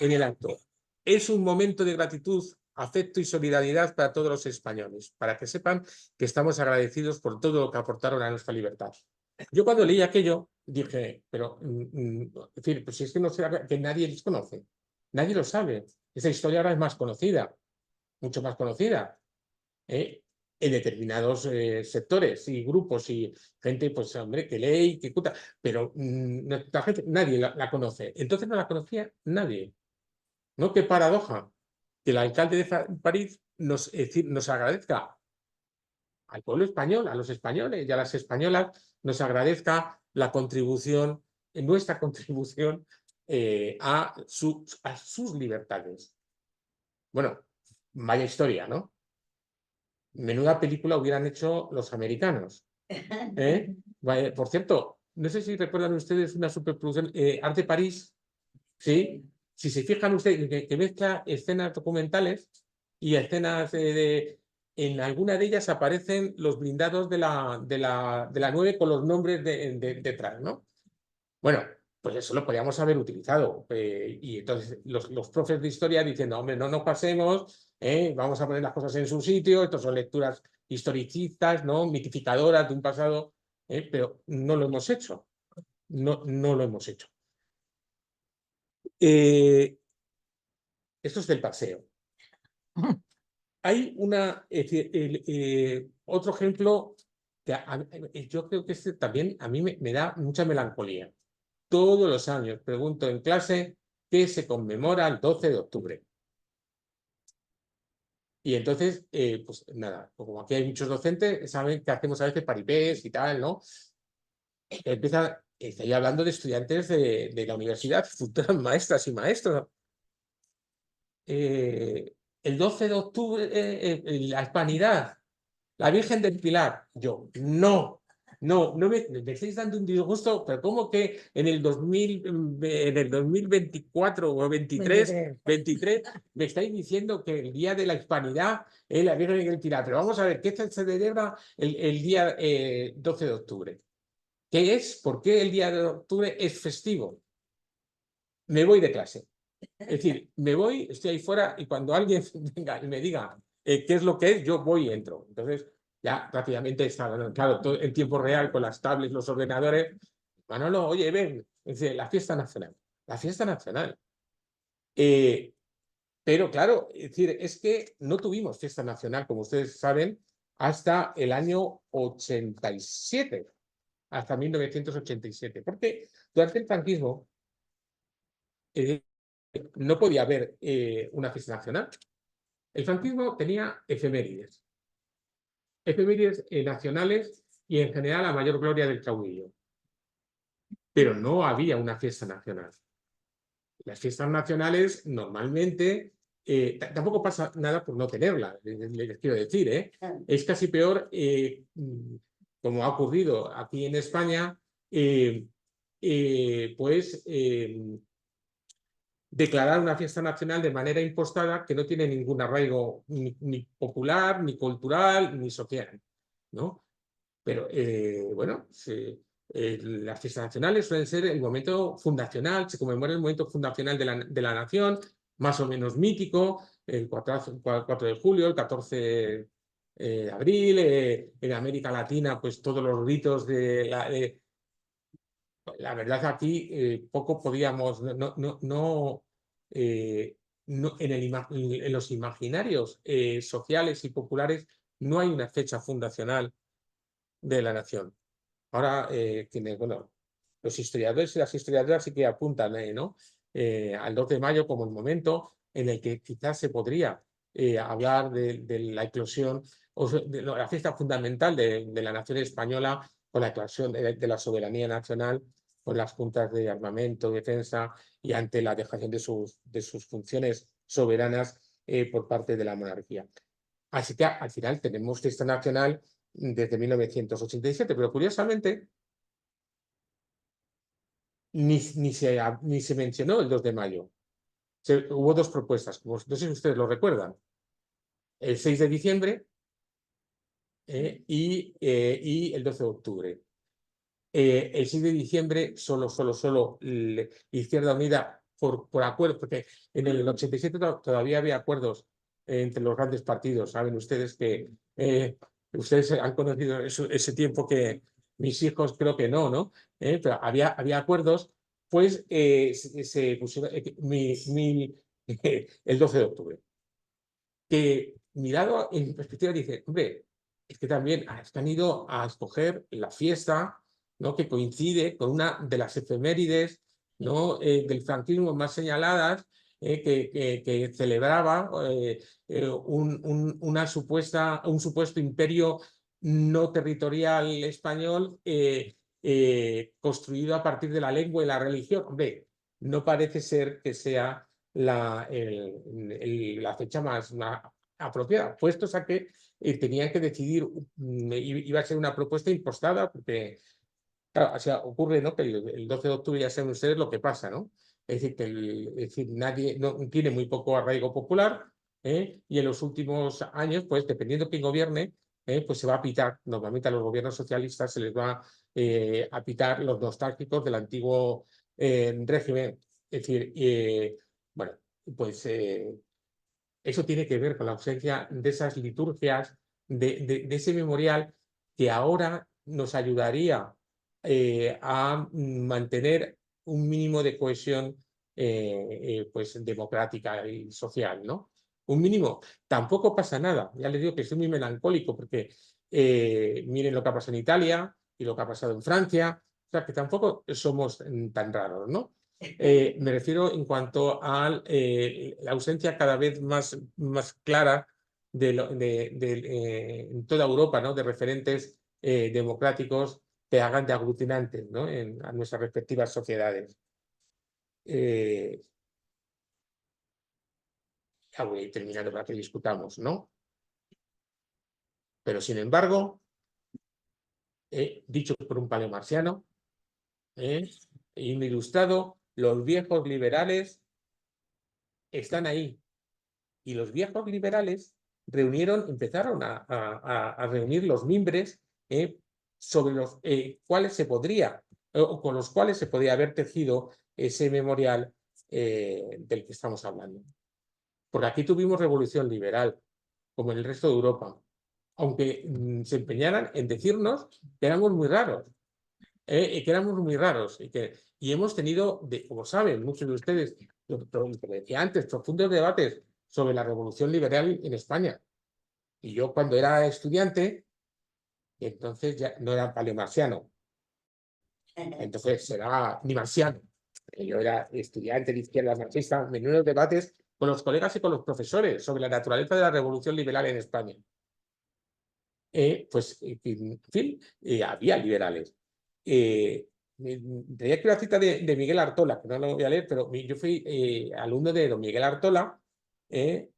en el acto: es un momento de gratitud, afecto y solidaridad para todos los españoles, para que sepan que estamos agradecidos por todo lo que aportaron a nuestra libertad. Yo cuando leí aquello dije, pero, es decir, pues si es que no sé, que nadie les conoce, nadie lo sabe. Esa historia ahora es más conocida, mucho más conocida, en determinados sectores y grupos y gente, pues hombre, que lee y que escucha, pero la gente, nadie la conoce. Entonces no la conocía nadie. ¿No? Qué paradoja que el alcalde de París nos, es decir, nos agradezca al pueblo español, a los españoles y a las españolas, nos agradezca la contribución, nuestra contribución a sus libertades. Bueno, vaya historia, ¿no? Menuda película hubieran hecho los americanos. Por cierto, no sé si recuerdan ustedes una superproducción, Arte París, ¿sí? Si se fijan ustedes, que mezcla escenas documentales y escenas en alguna de ellas aparecen los blindados de la 9 con los nombres detrás, ¿no? Bueno, pues eso lo podríamos haber utilizado. Y entonces los profes de historia dicen, no, hombre, no nos pasemos, vamos a poner las cosas en su sitio, estas son lecturas historicistas, ¿no? Mitificadoras de un pasado, pero no lo hemos hecho. No lo hemos hecho. Esto es del paseo. Hay otro ejemplo que yo creo que este también a mí me da mucha melancolía. Todos los años pregunto en clase qué se conmemora el 12 de octubre. Y entonces, pues nada, como aquí hay muchos docentes, saben que hacemos a veces paripés y tal, ¿no? Estoy hablando de estudiantes de la universidad, futuras maestras y maestros. El 12 de octubre, la Hispanidad, la Virgen del Pilar. Yo, no me estáis dando un disgusto, pero ¿cómo que en el 2024 o 23 me estáis diciendo que el día de la Hispanidad es la Virgen del Pilar? Pero vamos a ver, ¿qué se celebra el día 12 de octubre? ¿Qué es? ¿Por qué el día de octubre es festivo? Me voy de clase. Es decir, me voy, estoy ahí fuera y cuando alguien venga y me diga qué es lo que es, yo voy y entro. Entonces, ya rápidamente está, claro, todo en tiempo real con las tablets, los ordenadores. Manolo, oye, ven, dice, la fiesta nacional. La fiesta nacional. Pero claro, es decir, es que no tuvimos fiesta nacional, como ustedes saben, hasta el año 87, hasta 1987. Porque durante el franquismo no podía haber una fiesta nacional. El franquismo tenía efemérides nacionales y en general la mayor gloria del caudillo. Pero no había una fiesta nacional. Las fiestas nacionales normalmente, tampoco pasa nada por no tenerla, les quiero decir, es casi peor, como ha ocurrido aquí en España, pues declarar una fiesta nacional de manera impostada que no tiene ningún arraigo ni popular, ni cultural, ni social, ¿no? Pero, bueno, las fiestas nacionales suelen ser el momento fundacional, se conmemora el momento fundacional de la nación, más o menos mítico, el 4 de julio, el 14 de abril, en América Latina, pues todos los ritos la verdad aquí poco podíamos, en los imaginarios sociales y populares no hay una fecha fundacional de la nación. Ahora, bueno, los historiadores y las historiadoras sí que apuntan ¿no? Al 2 de mayo como el momento en el que quizás se podría hablar de la eclosión o de la fiesta fundamental de la nación española con la eclosión de la soberanía nacional, con las juntas de armamento, defensa y ante la dejación de sus funciones soberanas por parte de la monarquía. Así que al final tenemos fiesta nacional desde 1987, pero curiosamente ni se mencionó el 2 de mayo. Hubo dos propuestas, no sé si ustedes lo recuerdan. El 6 de diciembre y el 12 de octubre. El 6 de diciembre solo Izquierda Unida por acuerdo, porque en el 87 todavía había acuerdos entre los grandes partidos. Saben ustedes que ustedes han conocido ese tiempo que mis hijos creo que no, ¿no? Pero había acuerdos, pues se pusieron el 12 de octubre. Que mirado en perspectiva dice, hombre, es que también han ido a escoger la fiesta, ¿no? Que coincide con una de las efemérides, ¿no? Del franquismo más señaladas, que celebraba un supuesto imperio no territorial español construido a partir de la lengua y la religión. Hombre, no parece ser que sea la fecha más apropiada, puestos a que tenían que decidir, iba a ser una propuesta impostada, porque claro, o sea, ocurre, ¿no? Que el 12 de octubre ya saben ustedes lo que pasa, ¿no? Es decir, nadie tiene muy poco arraigo popular, y en los últimos años, pues dependiendo quién gobierne, pues se va a pitar. Normalmente a los gobiernos socialistas se les va a pitar los nostálgicos del antiguo régimen. Es decir, bueno, pues eso tiene que ver con la ausencia de esas liturgias, de ese memorial que ahora nos ayudaría a mantener un mínimo de cohesión pues democrática y social, ¿no? Un mínimo. Tampoco pasa nada. Ya les digo que soy muy melancólico porque miren lo que ha pasado en Italia y lo que ha pasado en Francia. O sea, que tampoco somos tan raros, ¿no? Me refiero en cuanto a la ausencia cada vez más clara en toda Europa, ¿no? De referentes democráticos que hagan de aglutinantes, ¿no? A nuestras respectivas sociedades. Ya voy a ir terminando para que discutamos, ¿no? Pero sin embargo, dicho por un paleomarciano y un ilustrado, los viejos liberales están ahí. Y los viejos liberales empezaron a reunir los mimbres sobre los cuales se podría, o con los cuales se podía haber tejido ese memorial del que estamos hablando. Porque aquí tuvimos revolución liberal, como en el resto de Europa, aunque se empeñaran en decirnos que éramos muy raros. Y hemos tenido, como saben muchos de ustedes, lo que decía antes, profundos debates sobre la revolución liberal en España. Y yo cuando era estudiante, entonces ya no era paleomarciano, entonces era ni marciano. Yo era estudiante de izquierda marxista, menudos debates con los colegas y con los profesores sobre la naturaleza de la revolución liberal en España. Pues, en fin, había liberales. Tenía aquí una cita de Miguel Artola, que no lo voy a leer, pero yo fui alumno de don Miguel Artola, que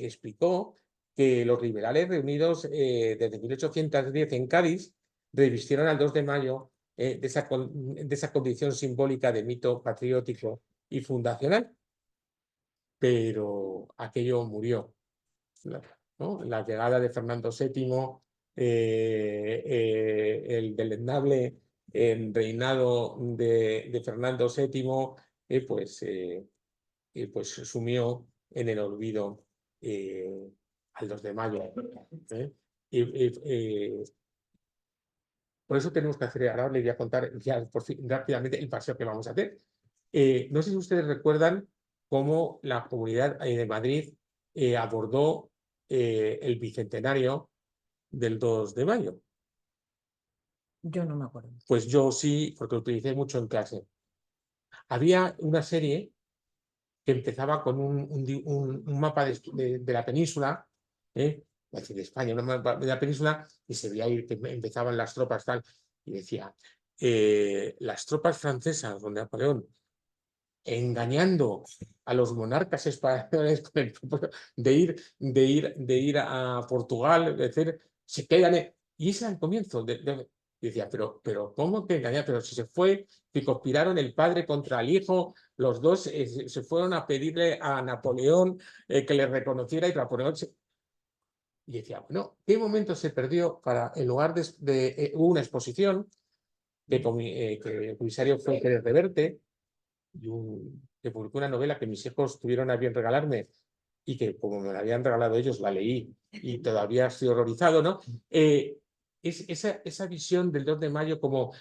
explicó que los liberales reunidos desde 1810 en Cádiz revistieron al 2 de mayo de esa condición simbólica de mito patriótico y fundacional, pero aquello murió, ¿no? La llegada de Fernando VII, el deleznable reinado de Fernando VII, pues sumió en el olvido al 2 de mayo. Por eso tenemos que hacer, ahora les voy a contar ya por fin, rápidamente el paseo que vamos a hacer. No sé si ustedes recuerdan cómo la Comunidad de Madrid abordó el bicentenario del 2 de mayo. Yo no me acuerdo. Pues yo sí, porque lo utilicé mucho en clase. Había una serie que empezaba con un mapa de la península, de España, un mapa de la península, y se veía ahí que empezaban las tropas tal, y decía, las tropas francesas, donde Napoleón, engañando a los monarcas españoles con el propósito de ir a Portugal, es decir, se quedan. Y ese era el comienzo. Y decía, pero ¿cómo que engañar? Pero si se fue, que conspiraron el padre contra el hijo, los dos se fueron a pedirle a Napoleón que le reconociera y Napoleón Y decía, bueno, ¿qué momento se perdió para, en lugar hubo una exposición que el comisario fue Pérez Reverte, que publicó una novela que mis hijos tuvieron a bien regalarme y que como me la habían regalado ellos, la leí y todavía estoy horrorizado, ¿no? Esa visión del 2 de mayo como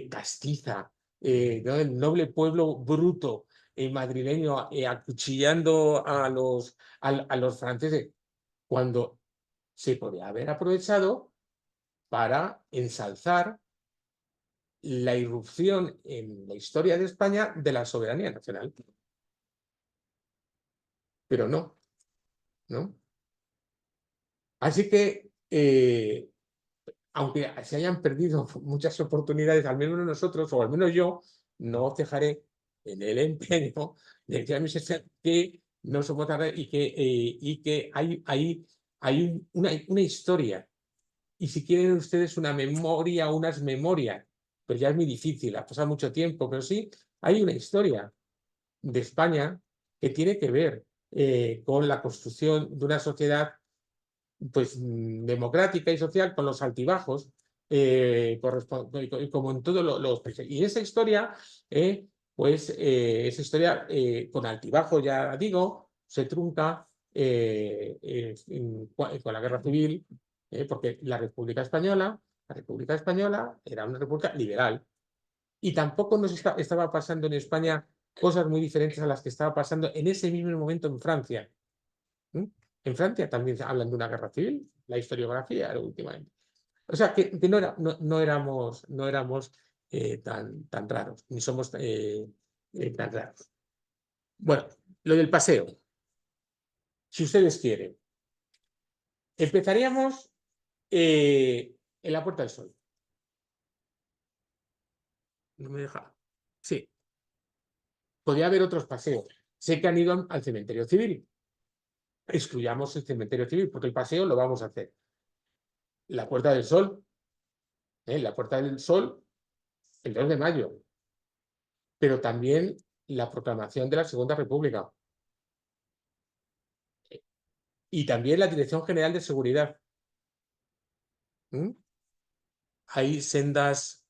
castiza, ¿no? El noble pueblo bruto madrileño acuchillando a los franceses, cuando se podía haber aprovechado para ensalzar la irrupción en la historia de España de la soberanía nacional. Pero no, ¿no? Así que, aunque se hayan perdido muchas oportunidades, al menos nosotros, o al menos yo, no cejaré en el empeño de decir a mis estudiantes que no somos tan y que hay una historia. Y si quieren ustedes una memoria, unas memorias, pues ya es muy difícil, ha pasado mucho tiempo, pero sí hay una historia de España que tiene que ver con la construcción de una sociedad pues democrática y social, con los altibajos, como en todos los países. Y esa historia, esa historia con altibajos, ya digo, se trunca con la Guerra Civil, porque la República Española era una república liberal y tampoco nos estaba pasando en España cosas muy diferentes a las que estaba pasando en ese mismo momento en Francia. En Francia también hablan de una guerra civil, la historiografía últimamente. O sea, que no éramos tan raros, ni somos tan raros. Bueno, lo del paseo. Si ustedes quieren. Empezaríamos en la Puerta del Sol. No me deja. Sí. Podría haber otros paseos. Sé que han ido al cementerio civil. Excluyamos el cementerio civil, porque el paseo lo vamos a hacer. La Puerta del Sol. La Puerta del Sol, el 2 de mayo. Pero también la proclamación de la Segunda República. Y también la Dirección General de Seguridad. Hay sendas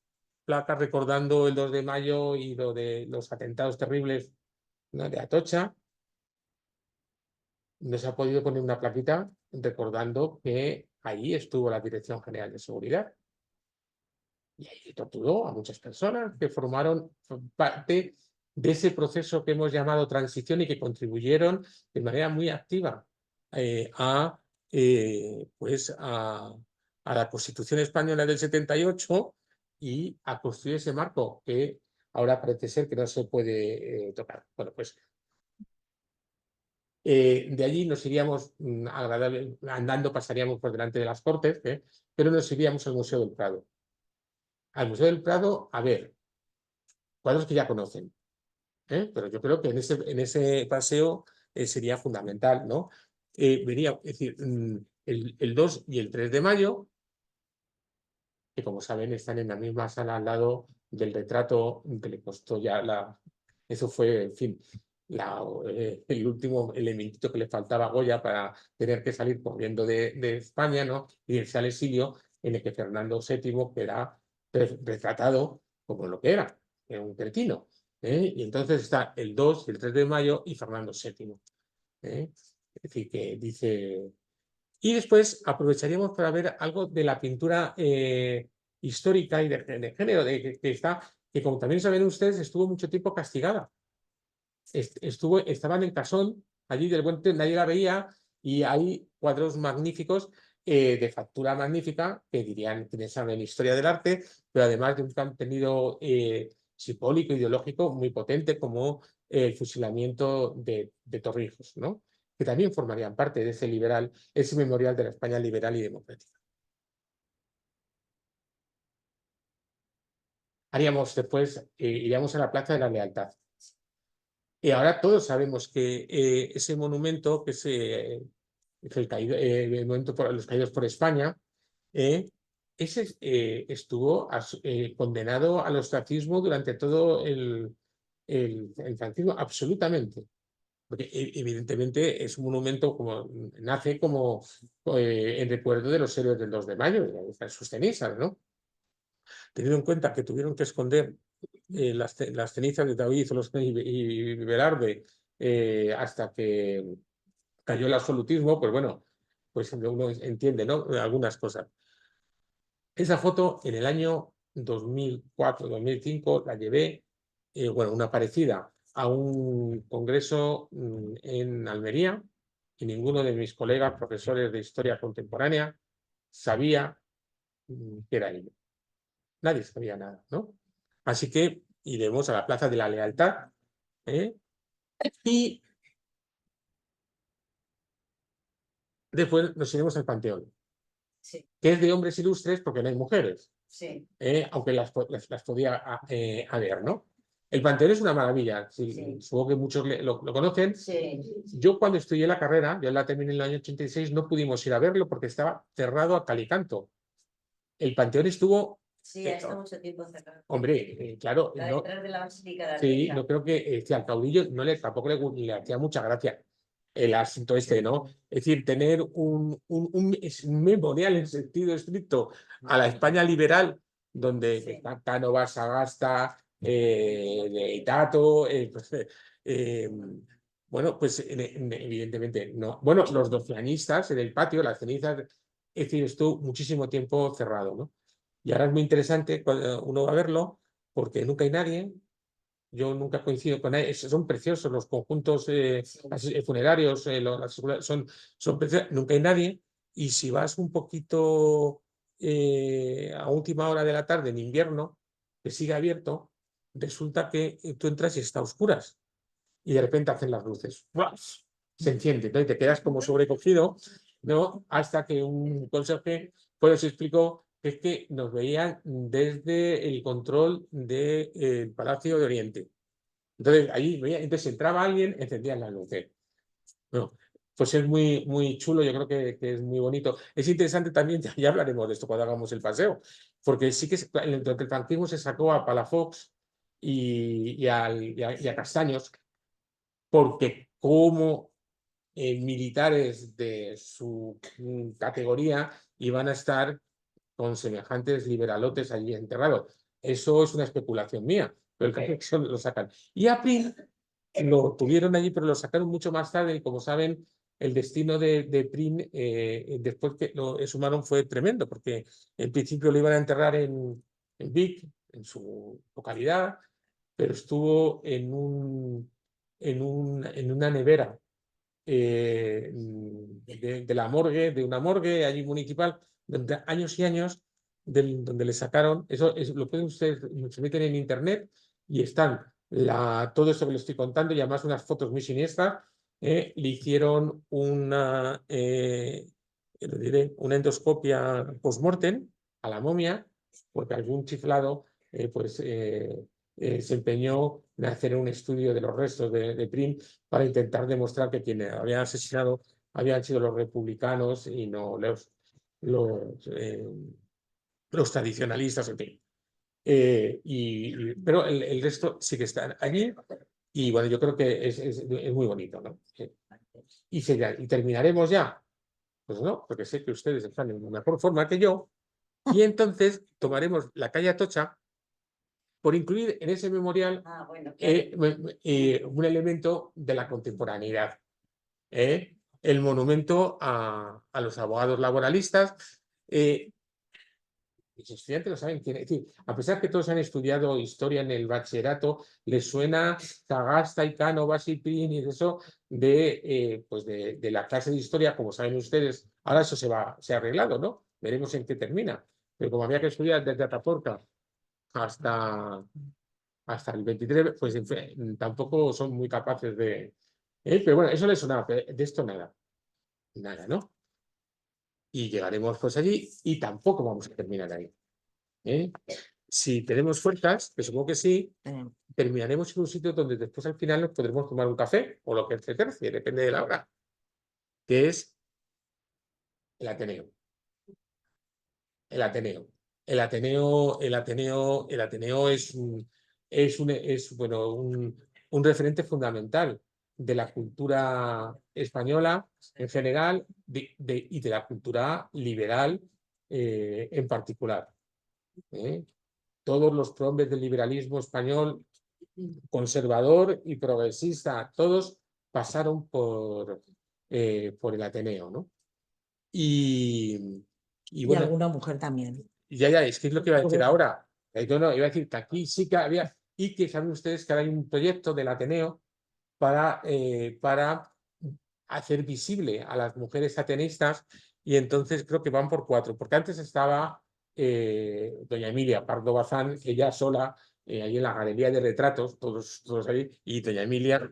placas recordando el 2 de mayo y lo de los atentados terribles, ¿no?, de Atocha. No se ha podido poner una plaquita recordando que ahí estuvo la Dirección General de Seguridad. Y ahí torturó a muchas personas que formaron parte de ese proceso que hemos llamado transición y que contribuyeron de manera muy activa a la Constitución Española del 78 y a construir ese marco que ahora parece ser que no se puede tocar. Bueno, pues de allí nos iríamos andando, pasaríamos por delante de las Cortes, pero nos iríamos al Museo del Prado. Al Museo del Prado, a ver, cuadros que ya conocen, pero yo creo que en ese paseo sería fundamental, ¿no? Vería, es decir, el 2 y el 3 de mayo, que como saben están en la misma sala al lado del retrato que le costó ya eso fue, en fin, el último elementito que le faltaba a Goya para tener que salir corriendo de España, ¿no? Y irse al exilio, en el que Fernando VII queda retratado como lo que era un cretino. Y entonces está el 2 y el 3 de mayo y Fernando VII. Es decir, que dice... Y después aprovecharíamos para ver algo de la pintura histórica y de género, que como también saben ustedes, estuvo mucho tiempo castigada. Estaba en el casón, allí del Puente, nadie la veía, y hay cuadros magníficos de factura magnífica, que dirían quienes saben historia del arte, pero además de un contenido simbólico, ideológico muy potente, como el fusilamiento de Torrijos, ¿no?, que también formarían parte de ese memorial de la España liberal y democrática. Haríamos después, iríamos a la Plaza de la Lealtad. Y ahora todos sabemos que ese monumento, que es el monumento por los caídos por España, ese estuvo condenado al ostracismo durante todo el franquismo, absolutamente. Porque evidentemente es un monumento nace como en recuerdo de los héroes del 2 de mayo, de sus cenizas, ¿no? teniendo en cuenta que tuvieron que esconder las cenizas de David y Velarde hasta que cayó el absolutismo, pues bueno, pues uno entiende, ¿no? Algunas cosas. Esa foto en el año 2004-2005 la llevé, bueno, una parecida a un congreso en Almería, y ninguno de mis colegas profesores de historia contemporánea sabía que era ello. Nadie sabía nada, ¿no? Así que iremos a la Plaza de la Lealtad, y después nos iremos al Panteón, Sí, que es de hombres ilustres porque no hay mujeres, sí, aunque las podía haber, ¿no? El Panteón es una maravilla, Sí. supongo que muchos lo conocen. sí. Yo cuando estudié la carrera, yo la terminé en el año 86, no pudimos ir a verlo porque estaba cerrado a cal y canto. El Panteón estuvo, Sí, ha estado mucho tiempo cerrado. hombre, claro, Está no, detrás de la Basílica de sí, Arrieta. no creo que al caudillo tampoco le hacía mucha gracia el asunto este, ¿no? Es decir, tener es un memorial en sentido estricto a la España liberal, donde Sí. está Cánovas, Sagasta, Tato, bueno, pues evidentemente no. Bueno, los doceanistas en el patio, las cenizas, es decir, estuvo muchísimo tiempo cerrado, ¿no? Y ahora es muy interesante cuando uno va a verlo, porque nunca hay nadie. Yo nunca coincido con nadie. Son preciosos los conjuntos funerarios, son preciosos. Nunca hay nadie. Y si vas un poquito a última hora de la tarde en invierno, que sigue abierto, resulta que tú entras y está a oscuras. Y de repente hacen las luces. ¡Flash! Se enciende, ¿no? Y te quedas como sobrecogido, ¿no? Hasta que un conserje pues explicó que es que nos veían desde el control del Palacio de Oriente. Entonces, allí entonces entraba alguien, encendían las luces. Bueno, pues es muy, muy chulo, yo creo que es muy bonito. Es interesante también, ya hablaremos de esto cuando hagamos el paseo, porque sí que durante el franquismo se sacó a Palafox y a Castaños, porque como militares de su categoría iban a estar con semejantes liberalotes allí enterrados. Eso es una especulación mía, pero el caso es que lo sacan. Y a Prim lo tuvieron allí, pero lo sacaron mucho más tarde, y como saben, el destino de Prim, después que lo exhumaron, fue tremendo, porque en principio lo iban a enterrar en Vic, en su localidad, pero estuvo en una nevera de la morgue, de una morgue allí municipal, durante años y años, donde le sacaron, lo pueden ustedes, se meten en internet y están todo esto que les estoy contando, y además unas fotos muy siniestras. Le hicieron lo diré, una endoscopia post-mortem a la momia, porque algún chiflado se empeñó en hacer un estudio de los restos de Prim para intentar demostrar que quienes habían asesinado habían sido los republicanos y no los tradicionalistas, en fin. Pero el resto sí que están allí, y bueno, yo creo que es muy bonito, ¿no? Y terminaremos ya. Pues no, porque sé que ustedes están en mejor forma que yo, y entonces tomaremos la calle Atocha por incluir en ese memorial Bueno, claro. un elemento de la contemporaneidad. El monumento a los abogados laboralistas. Los estudiantes lo saben quién es. Decir, a pesar que todos han estudiado historia en el bachillerato, les suena Sagasta y Cánovas y Prim y eso de la clase de historia, como saben ustedes. Ahora eso se ha arreglado, ¿no? Veremos en qué termina. Pero como había que estudiar desde Atapuerca hasta el 23, pues en fin, tampoco son muy capaces de. Pero bueno, eso les sonaba, pero de esto nada. Nada, ¿no? Y llegaremos pues allí y tampoco vamos a terminar ahí. Si tenemos fuerzas, que supongo que sí, terminaremos en un sitio donde después al final nos podremos tomar un café o lo que se tercie, depende de la hora, que es el Ateneo. El Ateneo. El Ateneo es bueno, un referente fundamental de la cultura española en general y de la cultura liberal en particular. ¿eh? Todos los prohombres del liberalismo español, conservador y progresista, todos pasaron por el Ateneo, ¿no? Y Y bueno, alguna mujer también. ya, es que es lo que iba a decir Correcto. ahora. Yo no, iba a decir que aquí sí que había, y que saben ustedes que ahora hay un proyecto del Ateneo para hacer visible a las mujeres ateneístas, y entonces creo que van por 4, porque antes estaba doña Emilia Pardo Bazán, ella sola, ahí en la galería de retratos, todos ahí, y doña Emilia,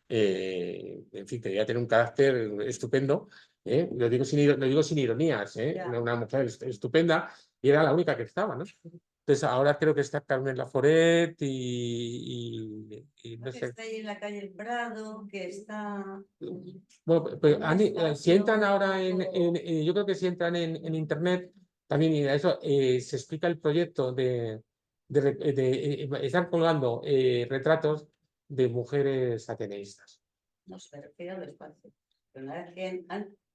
en fin, quería tener un carácter estupendo, lo digo sin ironías, una mujer estupenda, y era la única que estaba, ¿no? Entonces ahora creo que está Carmen Laforet y no sé. Está ahí en la calle El Prado, que está... Bueno, pues, un si entran espacio ahora un poco- yo creo que si entran en internet, también y eso se explica el proyecto están colgando retratos de mujeres ateneístas. No se me refiero al espacio. Pero una vez que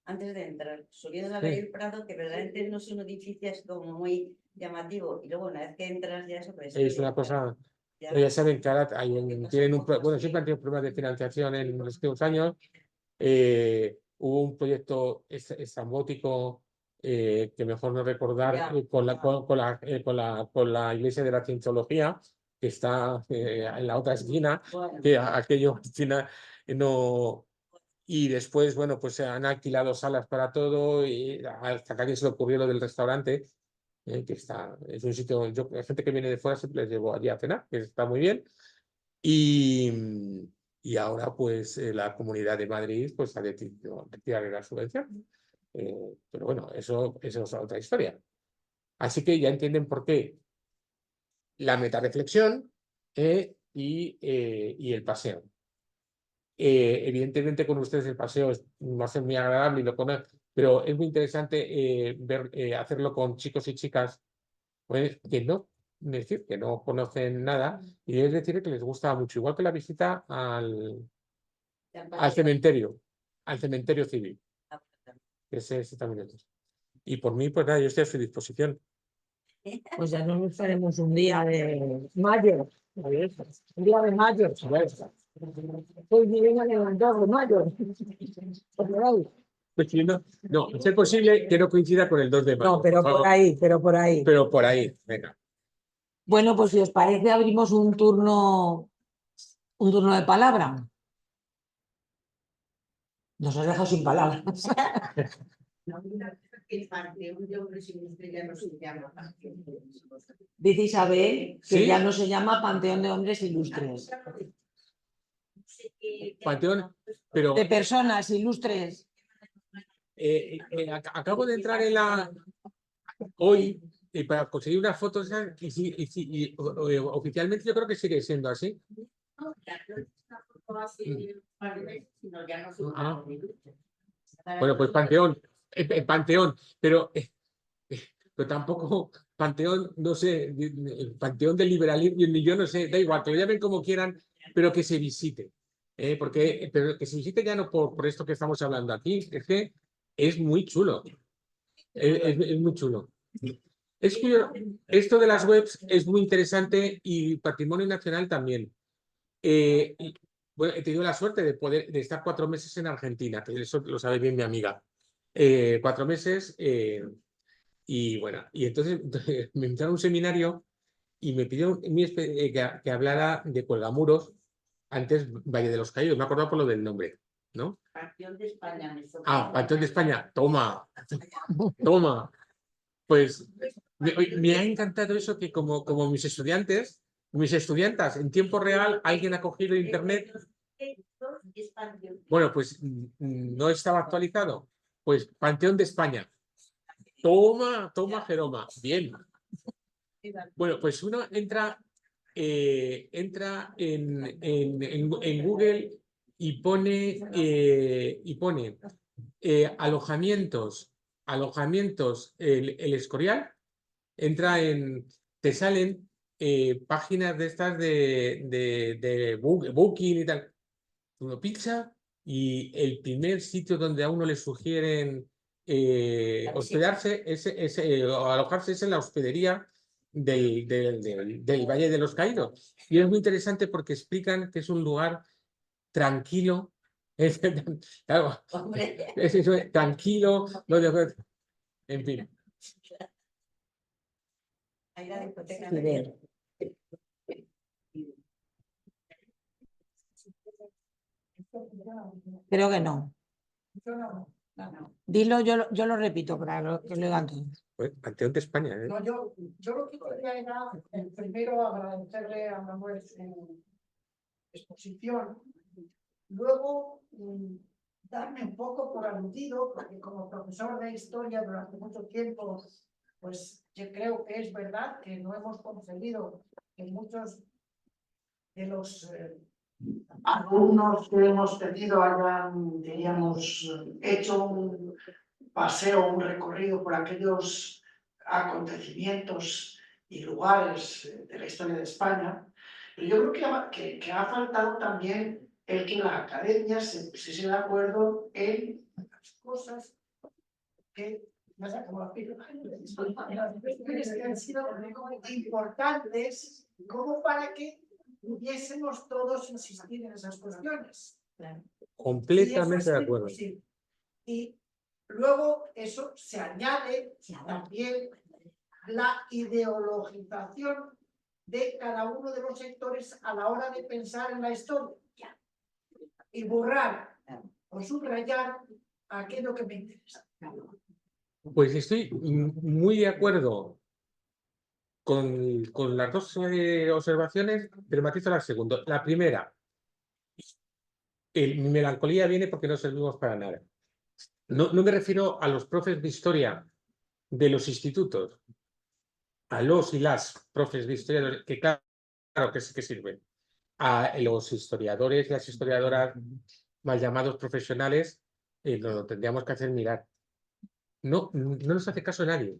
antes de entrar, subiendo la Sí. calle El Prado, que verdaderamente no es un edificio es como muy llamativo. Y luego una vez que entras ya es otra Es historia, una claro. cosa, Ya ya saben que ahora tienen un poco bueno, así. siempre han tenido problemas de financiación en los últimos años. Hubo un proyecto estrambótico que mejor no recordar Ya, con la Iglesia de la Cienciología, que está en la otra esquina, bueno, que aquello China no. Y después, bueno, pues se han alquilado salas para todo, y hasta que a alguien se le ocurrió lo del restaurante, que es un sitio, la gente que viene de fuera siempre les llevo allí a cenar, que está muy bien. Y ahora, pues, la Comunidad de Madrid pues, ha decidido retirar la subvención. Pero bueno, eso es otra historia. Así que ya entienden por qué la metareflexión y el paseo. Evidentemente, con ustedes el paseo va a ser muy agradable y lo conocen, pero es muy interesante hacerlo con chicos y chicas pues, que no, es decir, que no conocen nada, y es decir que les gusta mucho, igual que la visita al cementerio civil, que ese también es. Y por mí, pues nada, yo estoy a su disposición. Pues ya nos buscaremos un día de mayo. Un día de mayo. Pues viven en el 2 de mayo. Pues si no, es posible que no coincida con el 2 de mayo. No, pero por ahí, pero por ahí. Pero por ahí, venga. Bueno, pues si os parece, abrimos un turno de palabra. Nos has dejado sin palabras. Dice Isabel que ¿Sí? ya no se llama Panteón de Hombres Ilustres. Panteón, pero De personas ilustres. acabo de entrar en hoy para conseguir unas fotos y oficialmente yo creo que sigue siendo así. Ah. Bueno, pues Panteón, Panteón, pero tampoco Panteón, no sé, Panteón del liberalismo, yo no sé, da igual, que lo llamen como quieran, pero que se visite. Pero que se visite ya no por esto que estamos hablando aquí, es que es muy chulo. Es muy chulo. Es que esto de las webs es muy interesante y patrimonio nacional también. Bueno, he tenido la suerte de estar 4 meses en Argentina, que eso lo sabe bien mi amiga. 4 meses y bueno, y entonces me invitaron a un seminario y me pidió que hablara de Cuelgamuros, antes Valle de los Caídos, me he acordado por lo del nombre, ¿no? Panteón de España. Panteón de España, toma. Pues me ha encantado eso que como mis estudiantas, en tiempo real, alguien ha cogido internet. Bueno, pues no estaba actualizado. Pues Panteón de España. Toma, Jeroma. Bien. Bueno, pues uno entra en Google y pone alojamientos, el Escorial, te salen páginas de estas de Booking y tal. Uno pincha y el primer sitio donde a uno le sugieren hospedarse o alojarse es en la hospedería del Valle de los Caídos. Y es muy interesante porque explican que es un lugar tranquilo. Claro, Hombre, eso, tranquilo, en fin. ahí la discoteca. Fidel. Creo que no. Dilo, yo lo repito para que lo oigan todos. Pues, Panteón de España, ¿eh? No, yo lo que quería era primero agradecerle a Manuel su exposición, luego darme un poco por aludido, porque como profesor de historia durante mucho tiempo, pues yo creo que es verdad que no hemos conseguido que muchos de los alumnos que hemos tenido hayan, diríamos, hecho un paseo, un recorrido por aquellos acontecimientos y lugares de la historia de España, pero yo creo que ha faltado también el que la academia se pusiese de acuerdo en las cosas que, no sé cómo que han sido importantes como para que pudiésemos todos insistir en esas cuestiones. Completamente de acuerdo. Sí. Y luego eso se añade también la ideologización de cada uno de los sectores a la hora de pensar en la historia y borrar o subrayar aquello que me interesa. Pues estoy muy de acuerdo con las dos observaciones, pero matizo la segunda. La primera, mi melancolía viene porque no servimos para nada. No me refiero a los profes de historia de los institutos, a los y las profes de historia, que claro que sí que sirven, a los historiadores y las historiadoras mal llamados profesionales, nos lo tendríamos que hacer mirar. No nos hace caso nadie.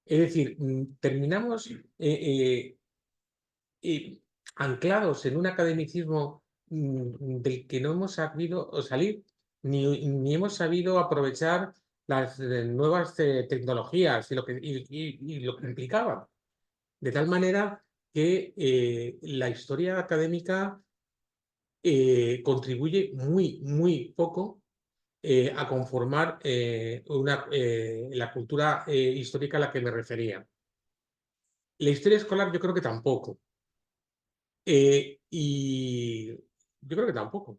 Es decir, terminamos anclados en un academicismo del que no hemos sabido salir, ni hemos sabido aprovechar las nuevas tecnologías y lo que implicaban. De tal manera que la historia académica contribuye muy poco a conformar la cultura histórica a la que me refería. La historia escolar yo creo que tampoco. Y yo creo que tampoco.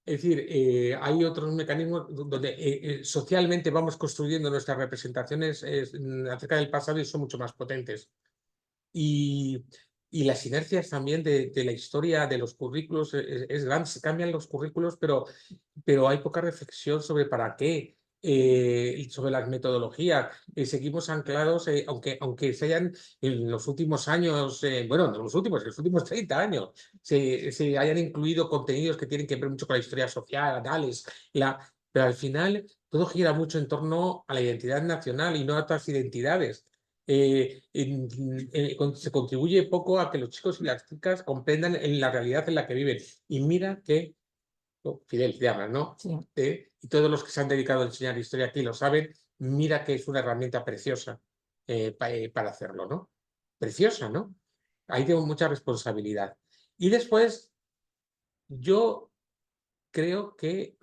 Es decir, hay otros mecanismos donde socialmente vamos construyendo nuestras representaciones acerca del pasado y son mucho más potentes. Y las inercias también de la historia, de los currículos, es grande. Se cambian los currículos, pero hay poca reflexión sobre para qué, sobre las metodologías. Seguimos anclados, aunque se hayan en los últimos años, bueno, en los últimos 30 años, se hayan incluido contenidos que tienen que ver mucho con la historia social, anales, pero al final todo gira mucho en torno a la identidad nacional y no a otras identidades. Se contribuye poco a que los chicos y las chicas comprendan en la realidad en la que viven. Y mira que, Fidel, te llamas, ¿no? Sí. Y todos los que se han dedicado a enseñar historia aquí lo saben, mira que es una herramienta preciosa para hacerlo, ¿no? Preciosa, ¿no? Ahí tengo mucha responsabilidad. Y después, yo creo que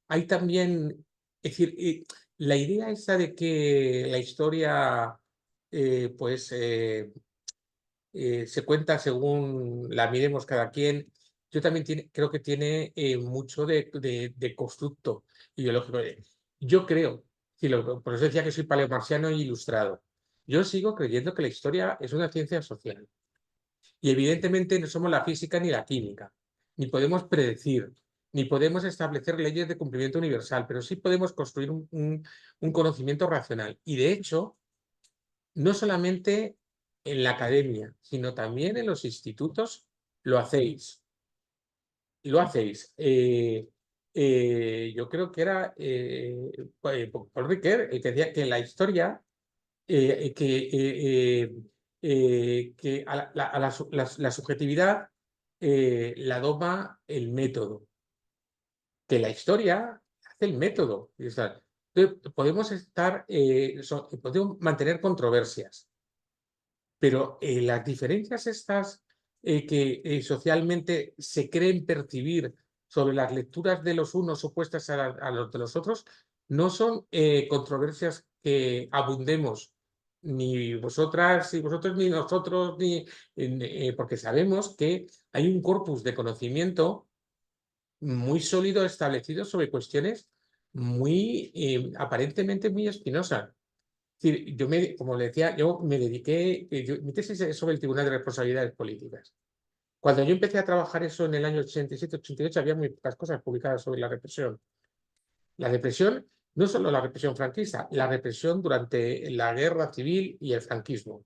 hay también, es decir, la idea esa de que la historia se cuenta según la miremos cada quien, yo también creo que tiene mucho de constructo ideológico. Yo creo, por eso decía que soy paleomarxiano e ilustrado, yo sigo creyendo que la historia es una ciencia social. Y evidentemente no somos la física ni la química, ni podemos predecir, ni podemos establecer leyes de cumplimiento universal, pero sí podemos construir un conocimiento racional. Y de hecho, no solamente en la academia, sino también en los institutos lo hacéis. Lo hacéis. Yo creo que era Paul Ricoeur el que decía que la historia, que a la subjetividad la doma el método, que la historia hace el método. Entonces, podemos mantener controversias, Pero las diferencias estas que socialmente se creen percibir sobre las lecturas de los unos opuestas a los de los otros no son controversias que abundemos ni vosotras y vosotros ni nosotros, porque sabemos que hay un corpus de conocimiento muy sólido establecido sobre cuestiones muy aparentemente muy espinosas. Es decir, como le decía, yo me dediqué, mi tesis es sobre el Tribunal de Responsabilidades Políticas. Cuando yo empecé a trabajar eso en el año 87-88 había muy pocas cosas publicadas sobre la represión. La represión, no solo la represión franquista, la represión durante la guerra civil y el franquismo.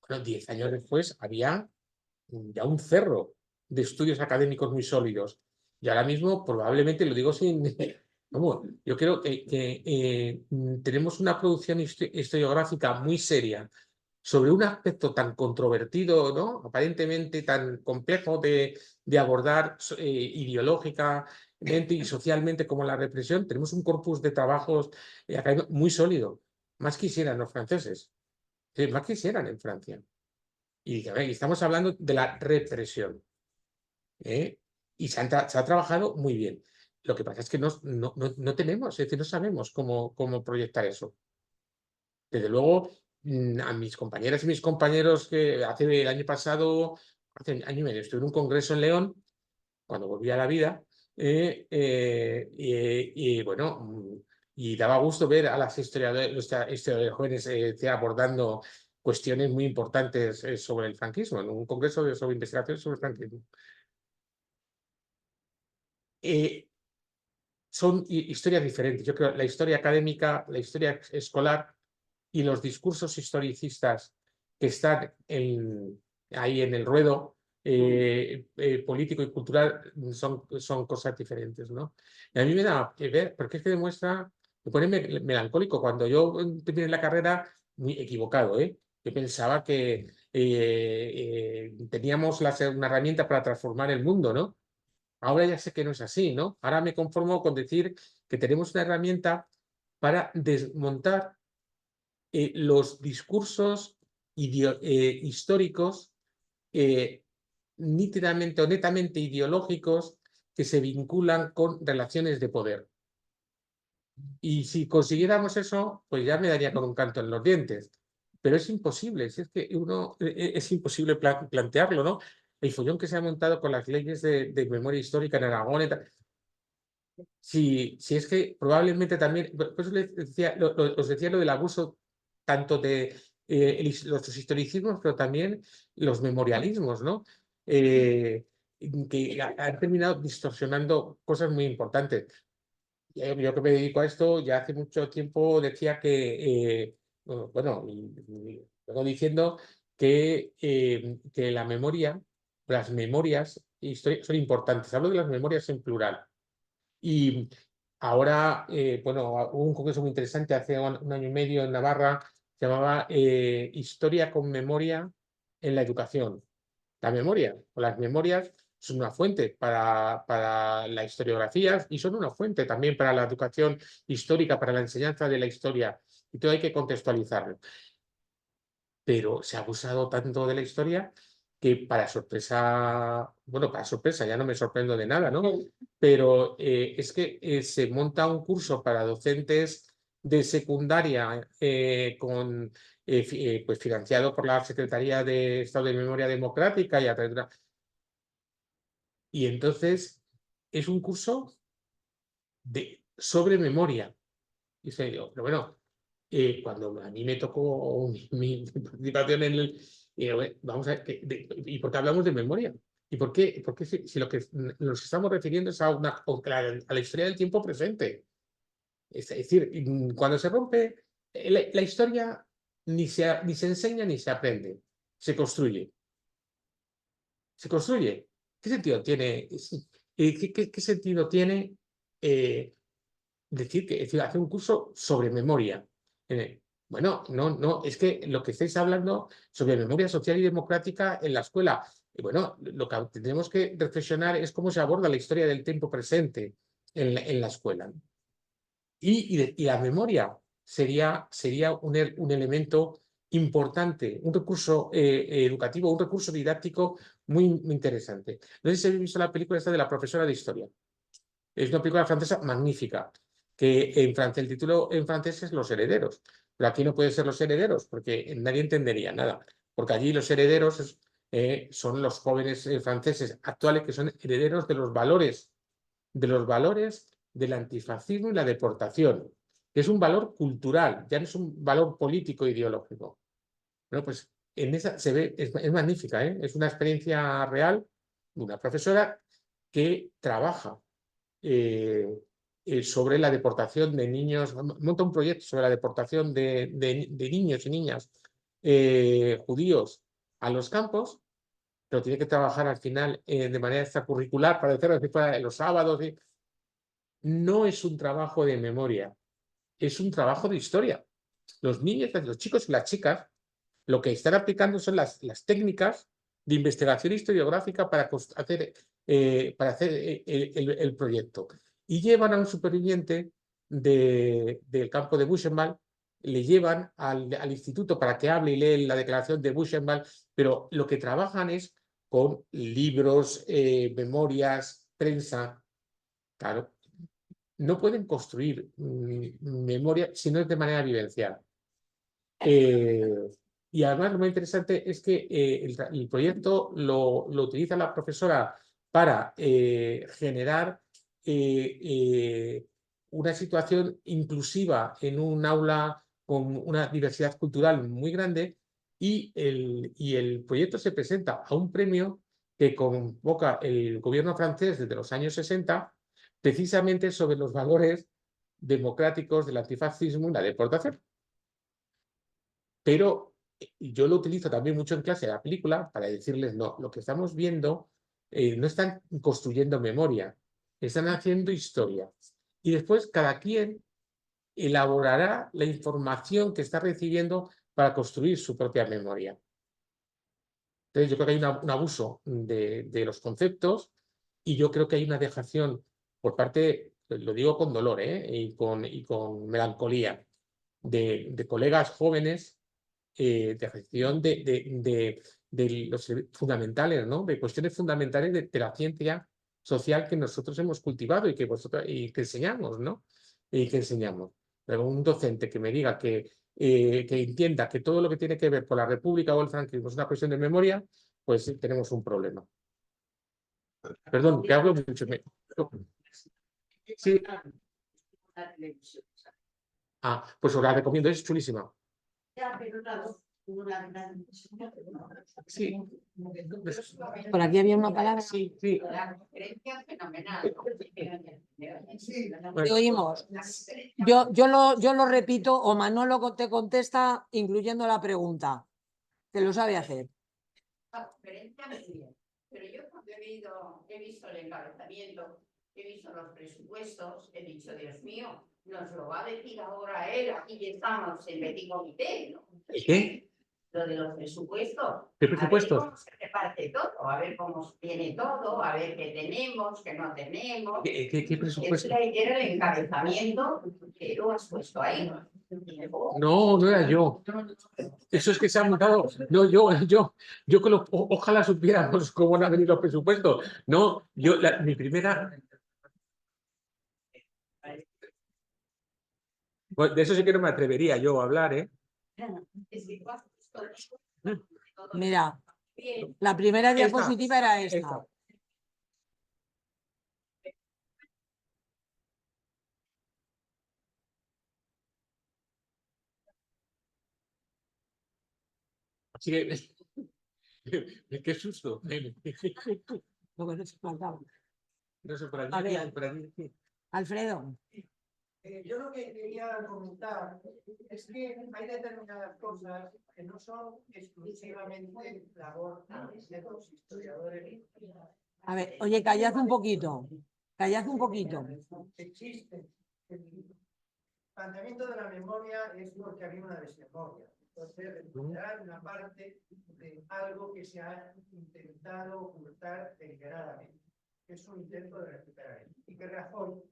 Bueno, 10 años después había ya un cerro de estudios académicos muy sólidos. Y ahora mismo, probablemente, lo digo sin... Vamos, yo creo que tenemos una producción historiográfica muy seria sobre un aspecto tan controvertido, ¿no? Aparentemente tan complejo de abordar ideológicamente y socialmente como la represión. Tenemos un corpus de trabajos académicos muy sólido. Más quisieran los franceses, más quisieran en Francia. Y estamos hablando de la represión. Y se ha trabajado muy bien. Lo que pasa es que no tenemos, es decir, no sabemos cómo proyectar eso. Desde luego, a mis compañeras y mis compañeros que hace el año pasado, hace año y medio, estuve en un congreso en León, cuando volví a la vida, y bueno, y daba gusto ver a las historiadores jóvenes abordando cuestiones muy importantes sobre el franquismo, en un congreso sobre investigaciones sobre el franquismo. Son historias diferentes. Yo creo que la historia académica, la historia escolar y los discursos historicistas que están ahí en el ruedo político y cultural son cosas diferentes, ¿no? Y a mí me da que ver, porque es que demuestra, me pone melancólico. Cuando yo terminé la carrera, muy equivocado, ¿eh? Yo pensaba que teníamos una herramienta para transformar el mundo, ¿no? Ahora ya sé que no es así, ¿no? Ahora me conformo con decir que tenemos una herramienta para desmontar los discursos históricos nítidamente o netamente ideológicos que se vinculan con relaciones de poder. Y si consiguiéramos eso, pues ya me daría con un canto en los dientes. Pero es imposible, si es que es imposible plantearlo, ¿no? El follón que se ha montado con las leyes de memoria histórica en Aragón y tal. Si es que probablemente también, por eso os decía lo del abuso tanto de los historicismos, pero también los memorialismos, ¿no? Que han terminado distorsionando cosas muy importantes. Yo que me dedico a esto, ya hace mucho tiempo decía que, bueno, vengo diciendo que la memoria, las memorias son importantes. Hablo de las memorias en plural. Y ahora, bueno, hubo un congreso muy interesante hace un año y medio en Navarra, se llamaba Historia con Memoria en la Educación. La memoria o las memorias son una fuente para la historiografía y son una fuente también para la educación histórica, para la enseñanza de la historia. Y todo hay que contextualizarlo. Pero se ha abusado tanto de la historia que para sorpresa, bueno, para sorpresa, ya no me sorprendo de nada, ¿no? Pero es que se monta un curso para docentes de secundaria pues financiado por la Secretaría de Estado de Memoria Democrática y entonces es un curso sobre memoria. Y pero bueno, cuando a mí me tocó mi participación en el... vamos a ver, ¿y por qué hablamos de memoria? ¿Y por qué si lo que nos estamos refiriendo es a la historia del tiempo presente? Es decir, cuando se rompe, la historia ni se enseña ni se aprende, se construye. Se construye. ¿Qué sentido tiene? ¿Qué sentido tiene decir que hacer un curso sobre memoria? Bueno, no, es que lo que estáis hablando sobre memoria social y democrática en la escuela, bueno, lo que tenemos que reflexionar es cómo se aborda la historia del tiempo presente en la escuela. Y la memoria sería un elemento importante, un recurso educativo, un recurso didáctico muy interesante. No sé si habéis visto la película esta de la profesora de historia. Es una película francesa magnífica, que en francés, el título en francés es Los herederos, pero aquí no puede ser Los herederos porque nadie entendería nada, porque allí los herederos son los jóvenes franceses actuales que son herederos de los valores del antifascismo y la deportación, que es un valor cultural, ya no es un valor político e ideológico. Bueno, pues en esa se ve, es magnífica, ¿eh? Es una experiencia real de una profesora que trabaja sobre la deportación de niños, monta un proyecto sobre la deportación de niños y niñas judíos a los campos, pero tiene que trabajar al final de manera extracurricular para hacerlo los sábados. No es un trabajo de memoria, es un trabajo de historia. Los niños, los chicos y las chicas lo que están aplicando son las técnicas de investigación historiográfica para hacer el proyecto. Y llevan a un superviviente del campo de Buchenwald, le llevan al instituto para que hable y lee la declaración de Buchenwald, pero lo que trabajan es con libros, memorias, prensa. Claro, no pueden construir memoria si no es de manera vivencial. Y además lo más interesante es que el proyecto lo utiliza la profesora para generar una situación inclusiva en un aula con una diversidad cultural muy grande y el proyecto se presenta a un premio que convoca el gobierno francés desde los años 60 precisamente sobre los valores democráticos del antifascismo y la deportación. Pero yo lo utilizo también mucho en clase de la película para decirles, no, lo que estamos viendo no están construyendo memoria, están haciendo historia. Y después cada quien elaborará la información que está recibiendo para construir su propia memoria. Entonces yo creo que hay un abuso de los conceptos y yo creo que hay una dejación por parte, lo digo con dolor y con melancolía, de colegas jóvenes de gestión de los fundamentales, ¿no? De cuestiones fundamentales de la ciencia social que nosotros hemos cultivado y que enseñamos, ¿no? Y que enseñamos. Pero un docente que me diga que entienda que todo lo que tiene que ver con la República o el franquismo es una cuestión de memoria, pues tenemos un problema. Perdón, que hablo mucho. Sí. Pues os la recomiendo, es chulísima. Sí. Por aquí había una palabra. Sí. Te oímos. Yo lo repito o Manolo te contesta incluyendo la pregunta, que lo sabe hacer. Pero yo cuando he visto el encabezamiento, he visto los presupuestos, he dicho, Dios mío, nos lo va a decir ahora él, aquí estamos en petit comité, ¿no? ¿Qué? Lo de los presupuestos. ¿Qué presupuestos? A ver cómo se reparte todo, a ver cómo viene todo, a ver qué tenemos, qué no tenemos. ¿Qué presupuesto? Era el encabezamiento que tú has puesto ahí. No era yo. Eso es que se ha montado. No, yo que ojalá supiéramos cómo han venido los presupuestos. No, mi primera. Pues de eso sí que no me atrevería yo a hablar, ¿eh? Mira, la primera diapositiva era esta. Así que. Qué susto. Lo que no se faltaba. No sé, por allí, A ver. por allí. Alfredo. Yo lo que quería comentar es que hay determinadas cosas que no son exclusivamente labor de los historiadores. A ver, oye, callad un poquito. Callad un poquito. Existe. El planteamiento de la memoria es porque había una desmemoria. Entonces, recuperar una parte de algo que se ha intentado ocultar deliberadamente. Es un intento de recuperar. Y que Rajoy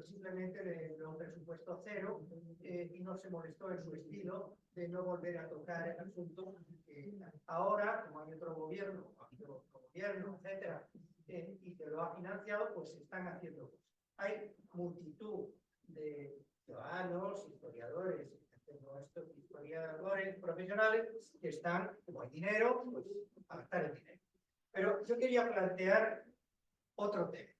simplemente le dio un presupuesto cero y no se molestó en su estilo de no volver a tocar el asunto. Ahora, como hay otro gobierno, etcétera, y que lo ha financiado, pues se están haciendo cosas. Hay multitud de ciudadanos, historiadores, historiadores profesionales que están, como hay dinero, pues a gastar el dinero. Pero yo quería plantear otro tema.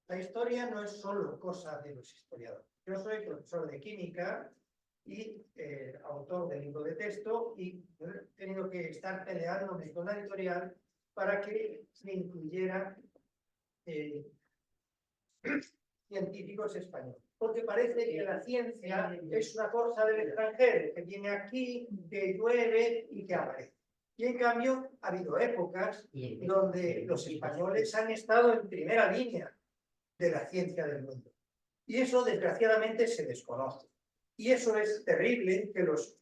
La historia no es solo cosa de los historiadores. Yo soy profesor de química y autor del libro de texto y he tenido que estar peleándome con la editorial para que se incluyera científicos españoles. Porque parece que la ciencia es una cosa del extranjero, que viene aquí, que llueve y que aparece. Y en cambio ha habido épocas donde los españoles han estado en primera línea de la ciencia del mundo. Y eso desgraciadamente se desconoce. Y eso es terrible que los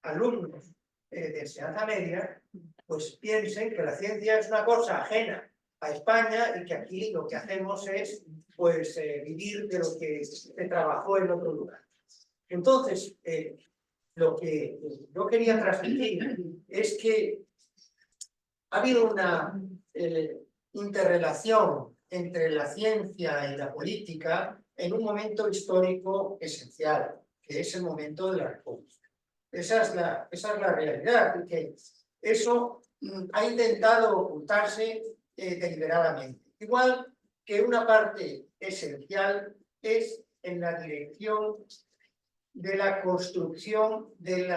alumnos de enseñanza media pues piensen que la ciencia es una cosa ajena a España y que aquí lo que hacemos es pues vivir de lo que se trabajó en otro lugar. Entonces, lo que yo quería transmitir es que ha habido una interrelación entre la ciencia y la política en un momento histórico esencial, que es el momento de la República. Esa es la realidad, que eso ha intentado ocultarse deliberadamente. Igual que una parte esencial es en la dirección de la construcción de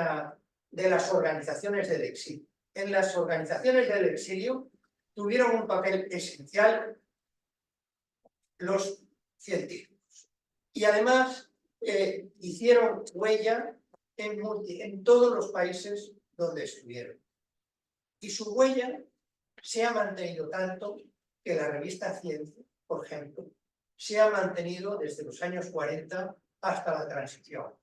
las organizaciones del exilio. En las organizaciones del exilio tuvieron un papel esencial los científicos. Y además hicieron huella en todos los países donde estuvieron. Y su huella se ha mantenido tanto que la revista Ciencia, por ejemplo, se ha mantenido desde los años 40 hasta la transición,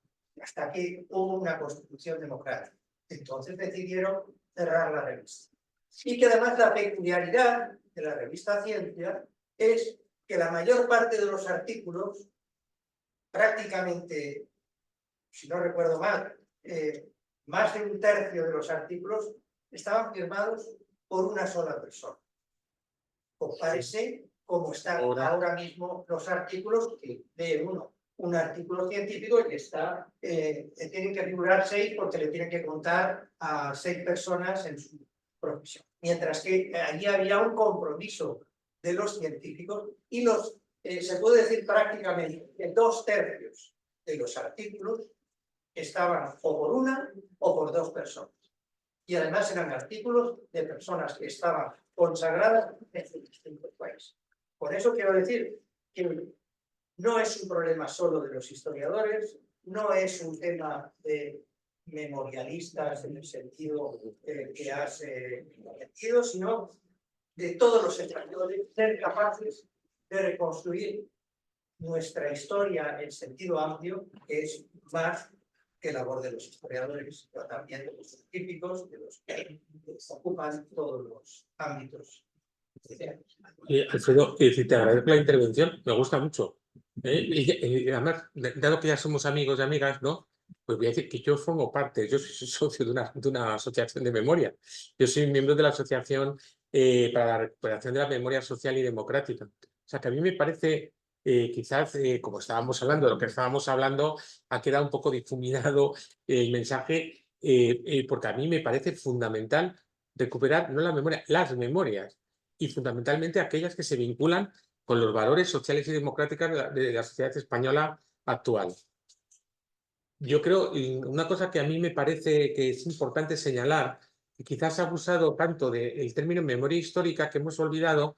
hasta que hubo una constitución democrática. Entonces decidieron cerrar la revista. Y que además la peculiaridad de la revista Ciencia es que la mayor parte de los artículos, prácticamente, si no recuerdo mal, más de un tercio de los artículos estaban firmados por una sola persona. Compárese cómo están ahora mismo los artículos que lee uno. Un artículo científico y que tienen que figurar 6 porque le tienen que contar a 6 personas en su profesión. Mientras que allí había un compromiso de los científicos y se puede decir prácticamente que 2/3 de los artículos estaban o por una o por 2 personas. Y además eran artículos de personas que estaban consagradas en sus distintos países. Por eso quiero decir que no es un problema solo de los historiadores, no es un tema de memorialistas en el sentido que has sentido, sino de todos los españoles ser capaces de reconstruir nuestra historia en sentido amplio, que es más que labor de los historiadores, pero también de los científicos, de los que ocupan todos los ámbitos. Alfredo, te agradezco la intervención, me gusta mucho. Y además, dado que ya somos amigos y amigas, ¿no? Pues voy a decir que yo formo parte, yo soy socio de una asociación de memoria. Yo soy miembro de la Asociación para la Recuperación de la Memoria Social y Democrática. O sea, que a mí me parece, quizás, como estábamos hablando, de lo que estábamos hablando, ha quedado un poco difuminado el mensaje, porque a mí me parece fundamental recuperar, no la memoria, las memorias, y fundamentalmente aquellas que se vinculan con los valores sociales y democráticos de la sociedad española actual. Yo creo, una cosa que a mí me parece que es importante señalar, que quizás ha abusado tanto del término memoria histórica que hemos olvidado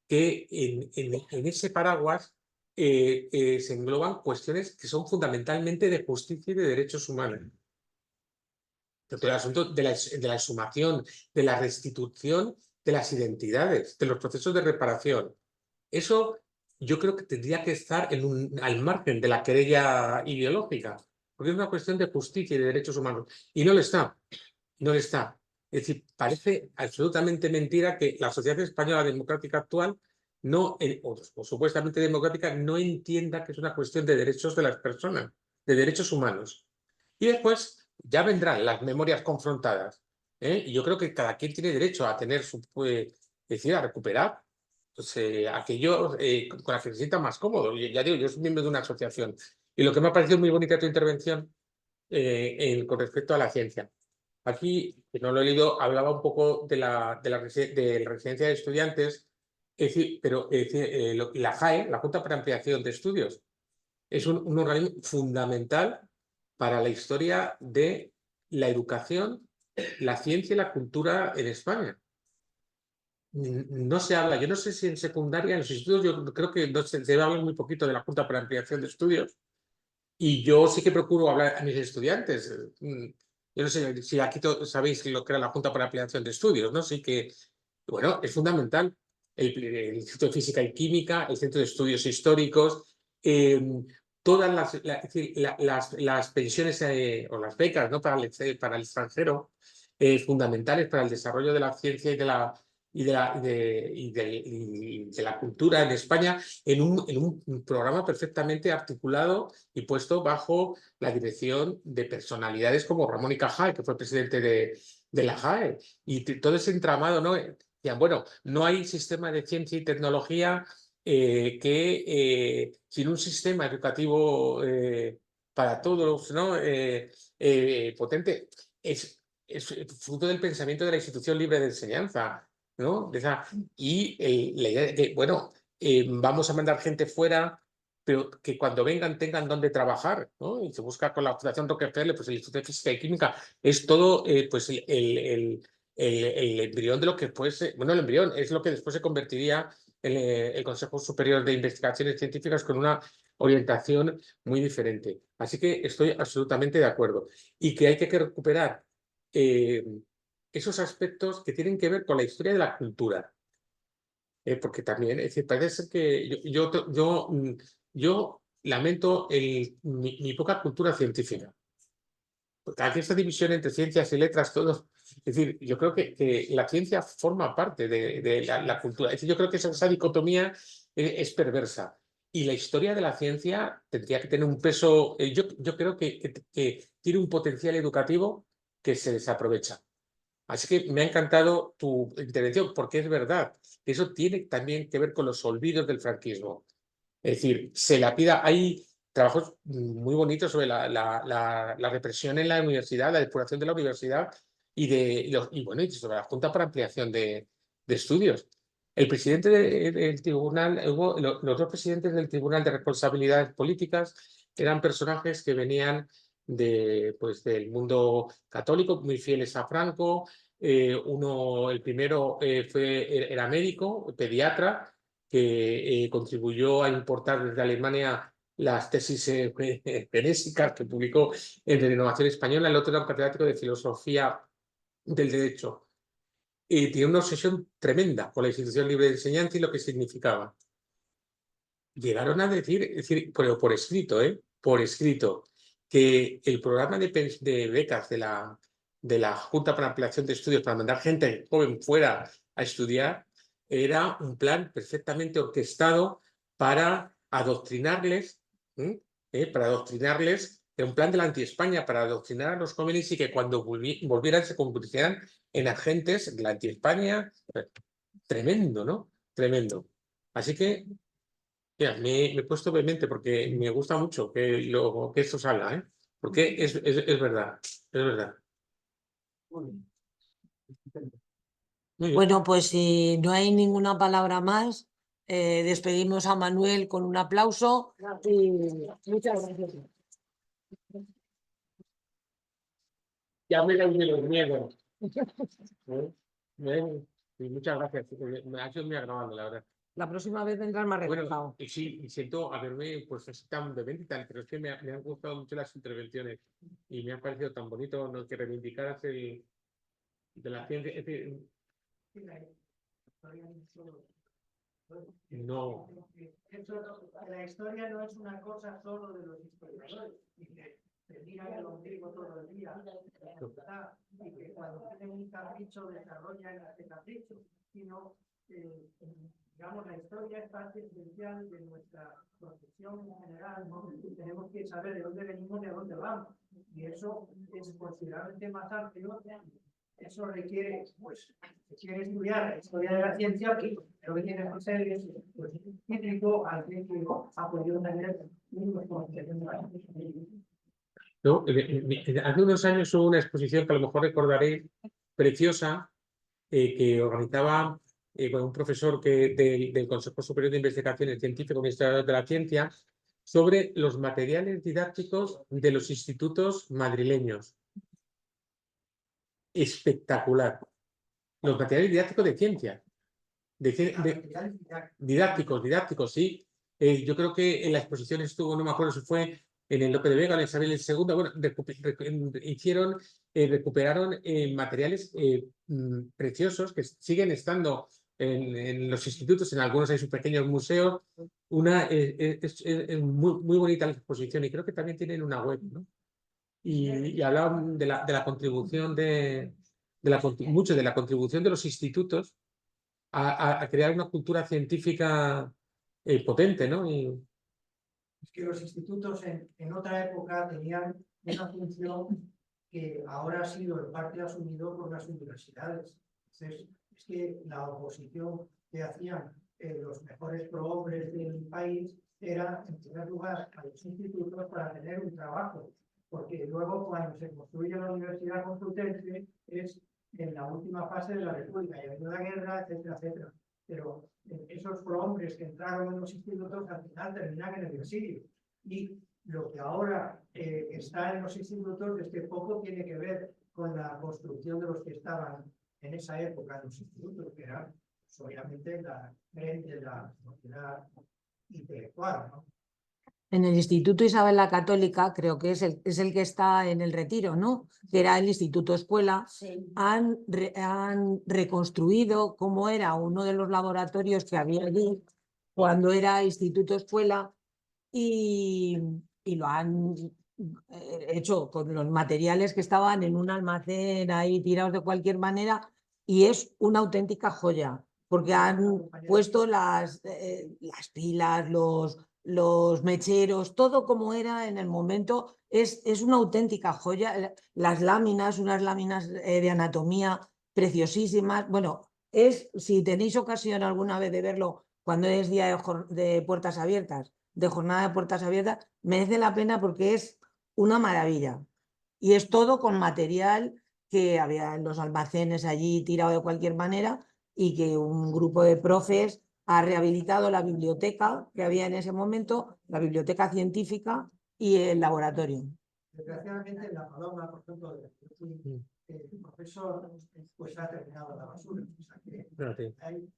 que en ese paraguas se engloban cuestiones que son fundamentalmente de justicia y de derechos humanos. El asunto de la exhumación, de la restitución de las identidades, de los procesos de reparación. Eso yo creo que tendría que estar al margen de la querella ideológica, porque es una cuestión de justicia y de derechos humanos. Y no lo está, no lo está. Es decir, parece absolutamente mentira que la sociedad española democrática actual no, o supuestamente democrática, no entienda que es una cuestión de derechos de las personas, de derechos humanos. Y después ya vendrán las memorias confrontadas, ¿eh? Y yo creo que cada quien tiene derecho a tener su, es decir, a recuperar pues, aquello con la que se sienta más cómodo. Y ya digo, yo soy miembro de una asociación. Y lo que me ha parecido muy bonita tu intervención con respecto a la ciencia. Aquí, que no lo he leído, hablaba un poco de la residencia de estudiantes, es decir, pero es decir, la JAE, la Junta para Ampliación de Estudios, es un organismo fundamental para la historia de la educación, la ciencia y la cultura en España. No se habla, yo no sé si en secundaria, en los institutos, yo creo que no se debe hablar muy poquito de la Junta para Ampliación de Estudios, y yo sí que procuro hablar a mis estudiantes. Yo no sé si aquí sabéis lo que era la Junta para Ampliación de Estudios, ¿no? Sí que, bueno, es fundamental. El Instituto de Física y Química, el Centro de Estudios Históricos, todas es decir, las pensiones o las becas, ¿no? Para el extranjero, fundamentales para el desarrollo de la ciencia y de la cultura en España en un programa perfectamente articulado y puesto bajo la dirección de personalidades como Ramón y Cajal, que fue presidente de la JAE. Y todo ese entramado, ¿no? Decían, bueno, no hay sistema de ciencia y tecnología sin un sistema educativo para todos, ¿no? Potente. Es fruto del pensamiento de la institución libre de enseñanza, ¿no? Y la idea de que, bueno, vamos a mandar gente fuera, pero que cuando vengan tengan dónde trabajar, ¿no? Y se busca con la Fundación Rockefeller, pues el Instituto de Física y Química, es todo pues el embrión de lo que fuese, bueno, el embrión es lo que después se convertiría en el Consejo Superior de Investigaciones Científicas con una orientación muy diferente. Así que estoy absolutamente de acuerdo. Y que hay que recuperar esos aspectos que tienen que ver con la historia de la cultura. Porque también, es decir, parece ser que yo lamento mi poca cultura científica. Porque aquí esta división entre ciencias y letras, todo. Es decir, yo creo que la ciencia forma parte de la cultura. Es decir, yo creo que esa dicotomía es perversa. Y la historia de la ciencia tendría que tener un peso, yo creo que tiene un potencial educativo que se desaprovecha. Así que me ha encantado tu intervención, porque es verdad, eso tiene también que ver con los olvidos del franquismo. Es decir, hay trabajos muy bonitos sobre la represión en la universidad, la depuración de la universidad y sobre la Junta para Ampliación de Estudios. El presidente del tribunal, los dos presidentes del Tribunal de Responsabilidades Políticas eran personajes que venían pues, del mundo católico, muy fieles a Franco. El primero era médico, pediatra, que contribuyó a importar desde Alemania las tesis penésicas que publicó en Renovación Española. El otro era un catedrático de Filosofía del Derecho. Y tiene una obsesión tremenda con la institución libre de enseñanza y lo que significaba. Llegaron a decir, pero por escrito, por escrito, que el programa de becas de la Junta para Ampliación de Estudios para mandar gente joven fuera a estudiar era un plan perfectamente orquestado para adoctrinarles, para adoctrinarles, era un plan de la anti-España para adoctrinar a los jóvenes y que cuando volvieran se convirtieran en agentes de la anti-España. Tremendo, ¿no? Tremendo. Así que mira, me he puesto vehemente porque me gusta mucho que esto salga, ¿eh? Porque es verdad, es verdad. Muy bien. Bueno, pues si no hay ninguna palabra más, despedimos a Manuel con un aplauso y muchas gracias. Ya me doy de los miedos. Y muchas gracias. Me ha sido muy agradable, la verdad. La próxima vez vendrás más relajado. Bueno, y sí, y siento haberme pues así tan vehemente y tal, pero es que me han gustado mucho las intervenciones y me ha parecido tan bonito, ¿no? Que reivindicaras de la ciencia. Es decir, no. La historia no es una cosa solo de los historiadores, que se miran el ombligo todo el día, y que cuando tienen un capricho desarrollan ese capricho, sino digamos, la historia es parte esencial de nuestra profesión en general, ¿no? Tenemos que saber de dónde venimos y a dónde vamos. Y eso es considerablemente más amplio. Eso requiere, pues, si quieres estudiar la historia de la ciencia, lo que tienes que ser es, pues, crítico al que ha podido tener unos conocimientos. ¿No? Hace unos años hubo una exposición que a lo mejor recordaréis, preciosa, que organizaba un profesor del Consejo Superior de Investigaciones Científicas, un historiador de la ciencia, sobre los materiales didácticos de los institutos madrileños. Espectacular. Los materiales didácticos de ciencia. Didácticos, sí. Yo creo que en la exposición estuvo, no me acuerdo si fue en el Lope de Vega, en Isabel II, bueno, recuperaron materiales preciosos que siguen estando en los institutos, en algunos hay sus pequeños museos. Es muy bonita la exposición y creo que también tienen una web, ¿no? Y hablaban de la contribución mucho de la contribución de los institutos a crear una cultura científica potente, ¿no? Es que los institutos en otra época tenían una función que ahora ha sido en parte asumido por las universidades. Entonces, es que la oposición que hacían los mejores prohombres del país era, en primer lugar, a los institutos para tener un trabajo, porque luego cuando se construye la Universidad Complutense es en la última fase de la República, y ha habido la guerra, etcétera, etcétera. Pero esos prohombres que entraron en los institutos al final terminan en el exilio. Y lo que ahora está en los institutos es que poco tiene que ver con la construcción de los que estaban en esa época en los institutos, que eran pues, obviamente la gente de la sociedad intelectual, ¿no? En el Instituto Isabel la Católica, creo que es el que está en el Retiro, ¿no? Que era el Instituto Escuela. Sí. Han reconstruido cómo era uno de los laboratorios que había allí cuando era Instituto Escuela y lo han hecho con los materiales que estaban en un almacén ahí tirados de cualquier manera y es una auténtica joya porque han puesto las pilas, los mecheros, todo como era en el momento, es una auténtica joya. Las láminas, unas láminas de anatomía preciosísimas. Bueno, si tenéis ocasión alguna vez de verlo cuando es día de puertas abiertas, de jornada de puertas abiertas, merece la pena porque es una maravilla. Y es todo con material que había en los almacenes allí tirado de cualquier manera y que un grupo de profes ha rehabilitado la biblioteca que había en ese momento, la biblioteca científica y el laboratorio. Desgraciadamente en La Paloma, por ejemplo, el profesor pues ha terminado la basura. O sea que hay,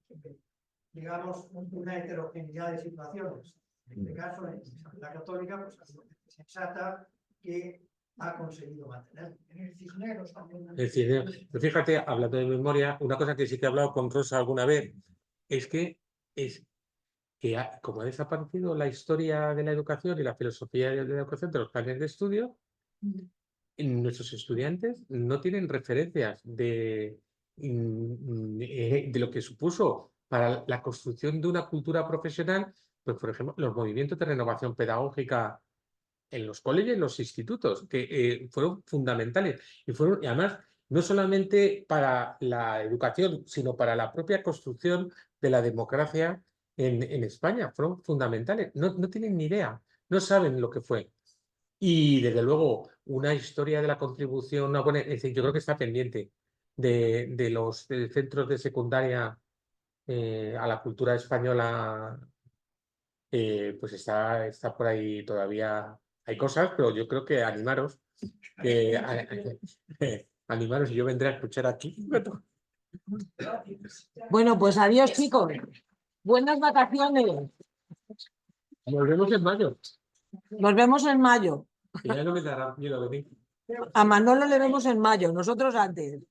digamos, una heterogeneidad de situaciones. En este caso, en la Católica, pues ha sido sensata que ha conseguido mantener. En el Cisneros también. Pero fíjate, hablando de memoria, una cosa que sí que he hablado con Rosa alguna vez es que como ha desaparecido la historia de la educación y la filosofía de la educación de los planes de estudio, nuestros estudiantes no tienen referencias de lo que supuso para la construcción de una cultura profesional, pues por ejemplo, los movimientos de renovación pedagógica en los colegios y en los institutos, que fueron fundamentales y además no solamente para la educación, sino para la propia construcción de la democracia en España, fueron fundamentales. No tienen ni idea, no saben lo que fue. Y desde luego, una historia de la contribución, es decir, yo creo que está pendiente de los centros de secundaria a la cultura española, pues está por ahí todavía. Hay cosas, pero yo creo que animaros, animaros y yo vendré a escuchar aquí. Bueno, pues adiós chicos, buenas vacaciones. Nos vemos en mayo. Nos vemos en mayo. Que ya no me dará miedo venir. A Manolo le vemos en mayo, nosotros antes.